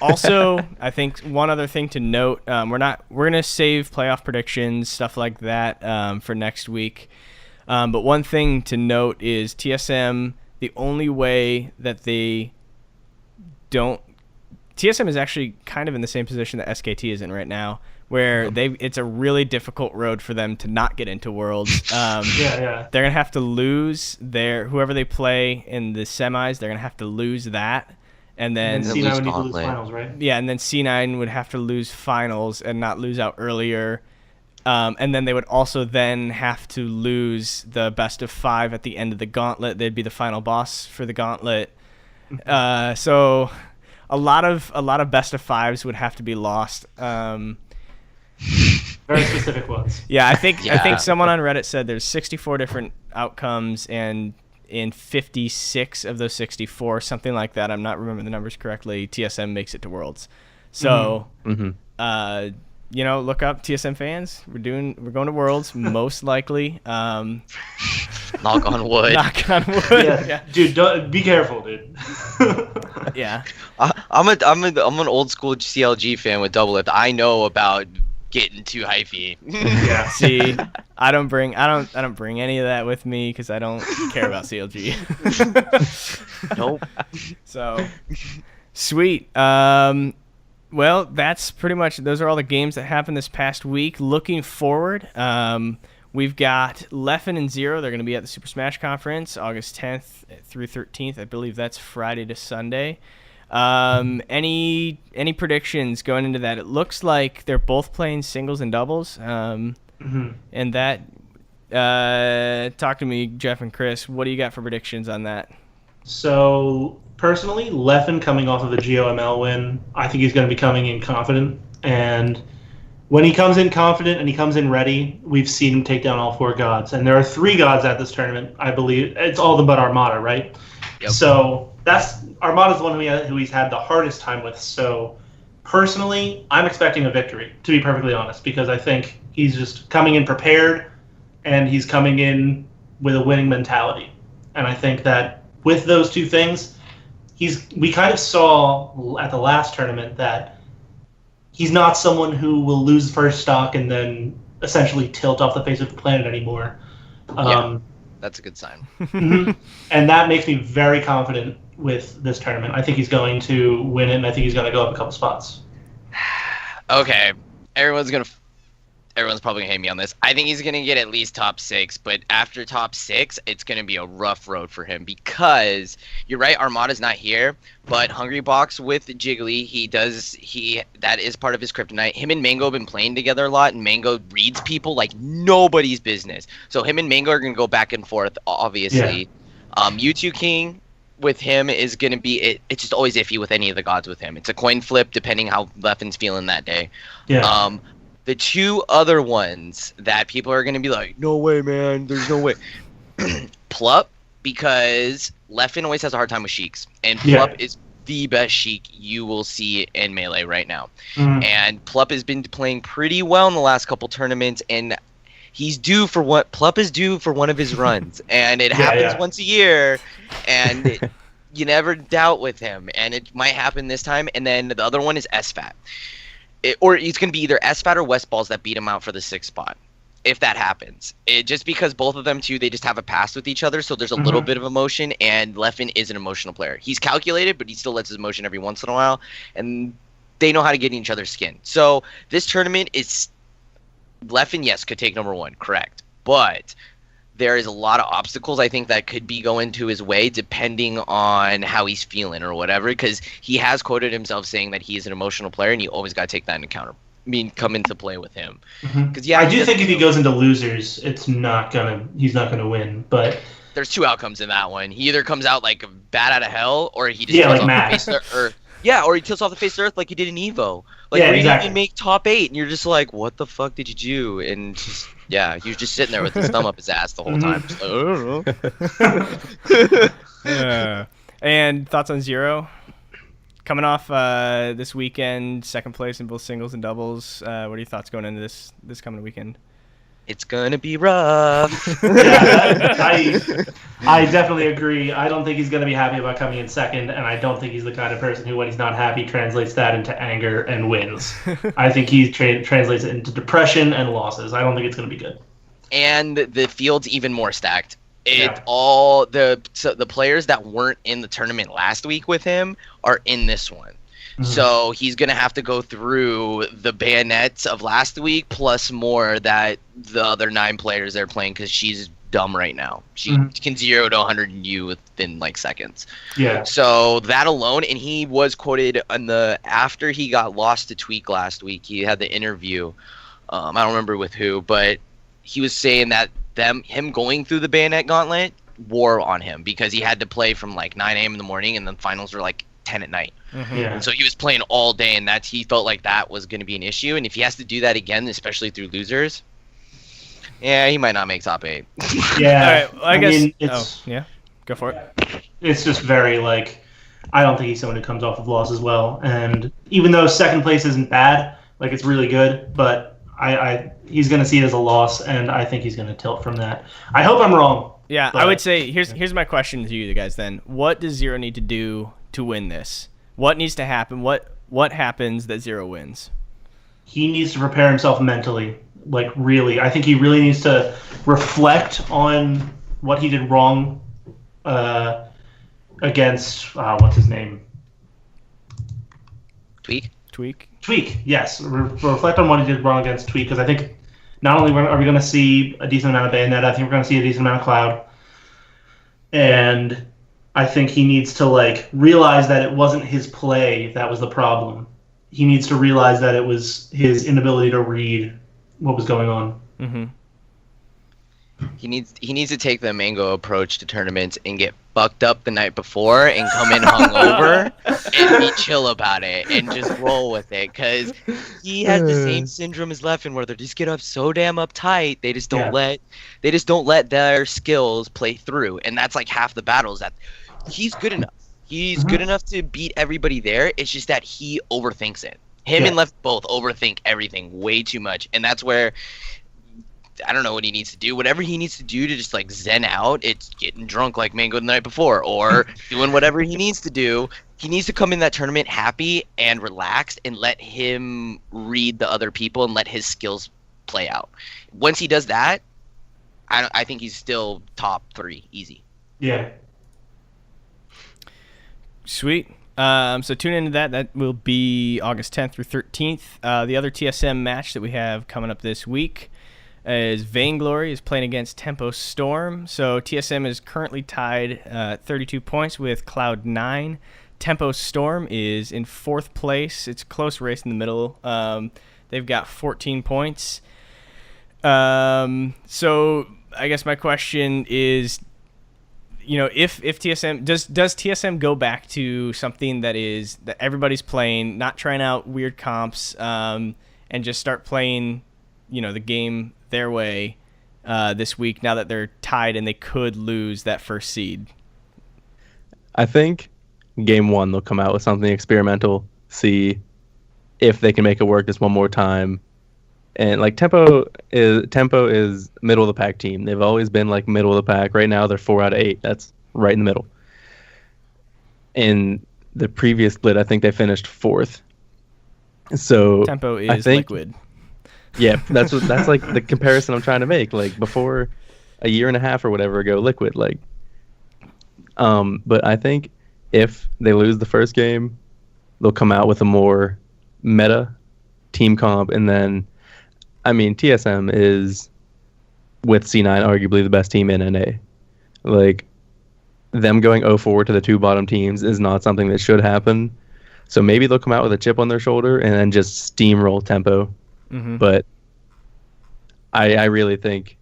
Also, I think one other thing to note, we're going to save playoff predictions, stuff like that, for next week. But one thing to note is TSM, the only way that they don't... TSM is actually kind of in the same position that SKT is in right now, where it's a really difficult road for them to not get into Worlds. They're going to have to lose whoever they play in the semis, they're going to have to lose that. And then C9 would need to lose finals, right? Yeah, and then C9 would have to lose finals and not lose out earlier. And then they would also then have to lose the best of 5 at the end of the gauntlet. They'd be the final boss for the gauntlet. So a lot of best of 5s would have to be lost. Very specific ones. Yeah, I think someone on Reddit said there's 64 different outcomes, and in 56 of those 64, something like that, I'm not remembering the numbers correctly, TSM makes it to Worlds. So look up TSM fans. We're going to Worlds most likely. Knock on wood. Knock on wood. Yeah. Dude, be careful, dude. Yeah. I'm an old school CLG fan with double lift. I know about getting too hyphy. Yeah. See, I don't bring any of that with me because I don't care about CLG. Nope. So, sweet. Well, that's pretty much. Those are all the games that happened this past week. Looking forward, we've got Leffen and Zero. They're going to be at the Super Smash Conference August 10th through 13th. I believe that's Friday to Sunday. Any predictions going into that? It looks like they're both playing singles and doubles. And that, talk to me, Jeff and Chris. What do you got for predictions on that? So personally, Leffen coming off of a GOML win, I think he's going to be coming in confident. And when he comes in confident and he comes in ready, we've seen him take down all 4 gods. And there are 3 gods at this tournament, I believe. It's all but Armada, right? Yep. So Armada's the one who he's had the hardest time with. So personally, I'm expecting a victory, to be perfectly honest, because I think he's just coming in prepared and he's coming in with a winning mentality. And I think that with those 2 things, we kind of saw at the last tournament that he's not someone who will lose first stock and then essentially tilt off the face of the planet anymore. That's a good sign. And that makes me very confident with this tournament. I think he's going to win it, and I think he's going to go up a couple spots. Okay, everyone's probably gonna hate me on this. I think he's gonna get at least top 6, but after top 6, it's gonna be a rough road for him because you're right, Armada's not here, but Hungry Box with Jiggly, that is part of his kryptonite. Him and Mango have been playing together a lot, and Mango reads people like nobody's business. So him and Mango are gonna go back and forth, obviously. Yeah. Mewtwo King with him is gonna be it's just always iffy with any of the gods with him. It's a coin flip depending how Leffen's feeling that day. Yeah. The 2 other ones that people are going to be like, no way, man, there's no way. Plup, because Leffen always has a hard time with Sheiks, and Plup is the best Sheik you will see in Melee right now. And Plup has been playing pretty well in the last couple tournaments, and Plup is due for one of his runs, and it happens once a year, and you never doubt with him, and it might happen this time. And then the other one is SFAT. Or it's going to be either SFAT or West Balls that beat him out for the 6th spot, if that happens. Just because both of them, too, they just have a past with each other, so there's a little bit of emotion, and Leffen is an emotional player. He's calculated, but he still lets his emotion every once in a while, and they know how to get in each other's skin. So this tournament is... Leffen, yes, could take number 1, correct. But there is a lot of obstacles, I think, that could be going to his way depending on how he's feeling or whatever, because he has quoted himself saying that he is an emotional player, and you always got to take that into account. Come into play with him. Because I do think if he goes into losers, he's not gonna win. But there's 2 outcomes in that one. He either comes out like bad out of hell, or he just tilts off the face of the earth. Yeah, or he tilts off the face of the earth like he did in Evo. Like, where he didn't even make top 8, and you're just like, what the fuck did you do? And just, he was just sitting there with his thumb up his ass the whole time. Just like, I don't know. Yeah. And thoughts on Zero? Coming off this weekend, 2nd place in both singles and doubles. What are your thoughts going into this coming weekend? It's gonna be rough. I definitely agree. I don't think he's gonna be happy about coming in 2nd, and I don't think he's the kind of person who, when he's not happy, translates that into anger and wins. I think he translates it into depression and losses. I don't think it's gonna be good. And the field's even more stacked. All the players that weren't in the tournament last week with him are in this one. So he's going to have to go through the bayonets of last week plus more that the other 9 players they're playing, because she's dumb right now. She can 0 to 100 you within like seconds. Yeah. So that alone, and he was quoted after he got lost to Tweak last week, he had the interview. I don't remember with who, but he was saying that him going through the bayonet gauntlet wore on him because he had to play from like 9 a.m. in the morning, and then finals were like 10 at night. And so he was playing all day, and he felt like that was going to be an issue. And if he has to do that again, especially through losers, he might not make top 8. Yeah. All right, I guess. Go for it. It's just very I don't think he's someone who comes off of loss as well. And even though 2nd place isn't bad, it's really good, but He's going to see it as a loss, and I think he's going to tilt from that. I hope I'm wrong. Yeah, I would say here's my question to you guys then. What does Zero need to do to win this? What needs to happen? What happens that Zero wins? He needs to prepare himself mentally. Like, really. I think he really needs to reflect on what he did wrong against, what's his name? Tweak, yes. Reflect on what he did wrong against Tweak, because I think not only are we going to see a decent amount of Bayonetta, I think we're going to see a decent amount of Cloud. And I think he needs to, like, realize that it wasn't his play that was the problem. He needs to realize that it was his inability to read what was going on. Mm-hmm. He needs to take the Mango approach to tournaments and get fucked up the night before and come in hungover and be chill about it and just roll with it, because he has the same syndrome as Leffen, where they just get up so damn uptight they just don't let their skills play through, and that's like half the battles. That he's good enough. He's good enough to beat everybody there. It's just that he overthinks it. Him and Left both overthink everything way too much, and that's where I don't know what he needs to do. Whatever he needs to do to just like zen out, it's getting drunk like Mango the night before, or doing whatever he needs to do. He needs to come in that tournament happy and relaxed and let him read the other people and let his skills play out. Once he does that, I think he's still top 3 easy. Yeah. Sweet. So tune into that. That will be August 10th through 13th. The other TSM match that we have coming up this week is Vainglory is playing against Tempo Storm. So TSM is currently tied 32 points with Cloud9. Tempo Storm is in 4th place. It's a close race in the middle. They've got 14 points. So I guess my question is, if TSM does TSM go back to something that everybody's playing, not trying out weird comps, and just start playing, the game their way this week, now that they're tied and they could lose that first seed? I think game 1 they'll come out with something experimental, see if they can make it work just one more time. And like Tempo is middle of the pack team. They've always been like middle of the pack. Right now they're 4 out of 8. That's right in the middle. In the previous split, I think they finished 4th. So Tempo is liquid. Yeah, that's like the comparison I'm trying to make. Like before a year and a half or whatever ago, liquid. Like, but I think if they lose the first game, they'll come out with a more meta team comp, and then, I mean, TSM is, with C9, arguably the best team in NA. Like, them going 0-4 to the 2 bottom teams is not something that should happen. So maybe they'll come out with a chip on their shoulder and then just steamroll Tempo. Mm-hmm. But I really think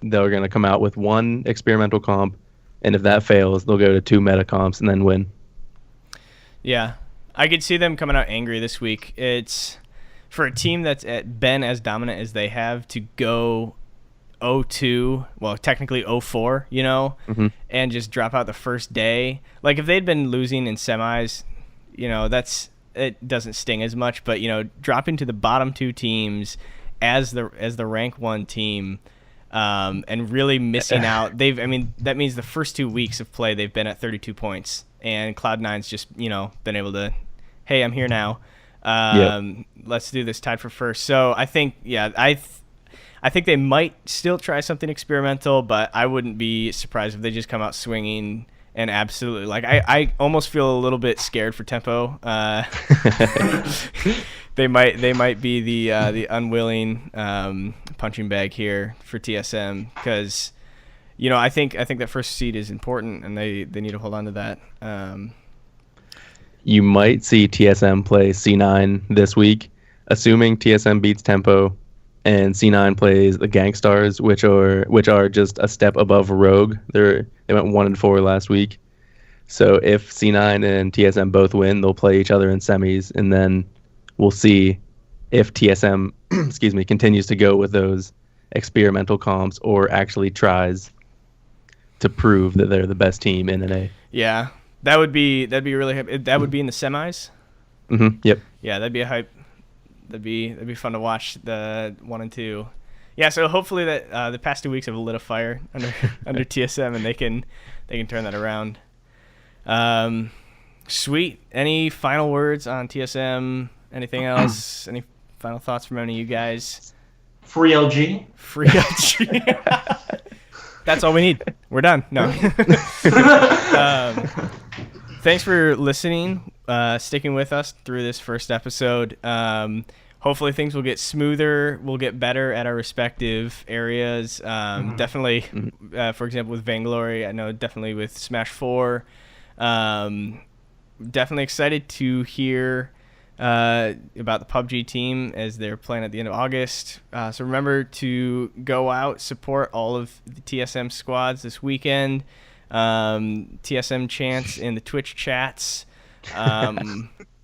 they're going to come out with 1 experimental comp, and if that fails, they'll go to 2 meta comps and then win. Yeah, I could see them coming out angry this week. It's for a team that's been as dominant as they have to go 0-2, well, technically 0-4, mm-hmm. and just drop out the first day. Like, if they'd been losing in semis, it doesn't sting as much, but, dropping to the bottom 2 teams as the rank 1 team, and really missing out. That means the first 2 weeks of play they've been at 32 points, and Cloud9's just, been able to, hey, I'm here now. Let's do this, tied for first. So I think, I think they might still try something experimental, but I wouldn't be surprised if they just come out swinging and absolutely, like, I almost feel a little bit scared for Tempo. They might be the unwilling punching bag here for TSM, because I think that first seed is important, and they need to hold on to that. You might see TSM play C9 this week, assuming TSM beats Tempo, and C9 plays the Gangstars, which are just a step above Rogue. They went 1-4 last week. So if C9 and TSM both win, they'll play each other in semis, and then we'll see if TSM continues to go with those experimental comps or actually tries to prove that they're the best team in NA. Yeah. That'd be really hype. That would be in the semis? Mm-hmm. Yep. Yeah, that'd be a hype That'd be fun to watch the 1 and 2. Yeah, so hopefully that the past 2 weeks have lit a fire under TSM, and they can turn that around. Sweet. Any final words on TSM? Anything else? Any final thoughts from any of you guys? Free LG. Free LG. That's all we need. We're done. No. Thanks for listening, sticking with us through this first episode. Hopefully things will get smoother. We'll get better at our respective areas. Definitely, for example, with Vainglory, I know definitely with Smash 4. Definitely excited to hear about the PUBG team as they're playing at the end of August. So remember to go out, support all of the TSM squads this weekend. TSM chants in the Twitch chats.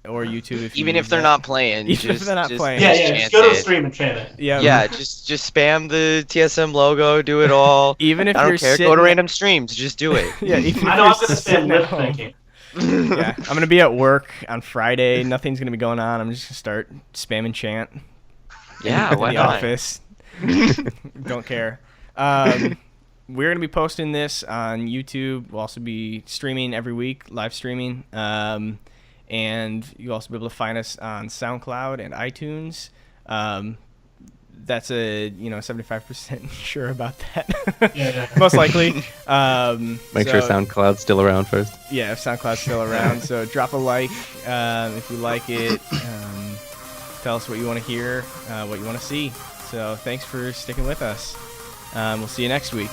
Or YouTube if they're not playing. Just go to the stream and chant it. Yeah, just spam the TSM logo, do it all. Even if I don't care, go to random streams, just do it. Yeah, I know I'm gonna spam lip thinking. Yeah, I'm gonna be at work on Friday. Nothing's gonna be going on. I'm just gonna start spamming chant. Yeah, why in the not? office. Don't care. We're gonna be posting this on YouTube. We'll also be streaming every week, live streaming. And you'll also be able to find us on SoundCloud and iTunes. That's 75% sure about that. Yeah. Most likely. Make sure SoundCloud's still around first. Yeah, if SoundCloud's still around. So drop a like if you like it. Tell us what you want to hear, what you want to see. So thanks for sticking with us. We'll see you next week.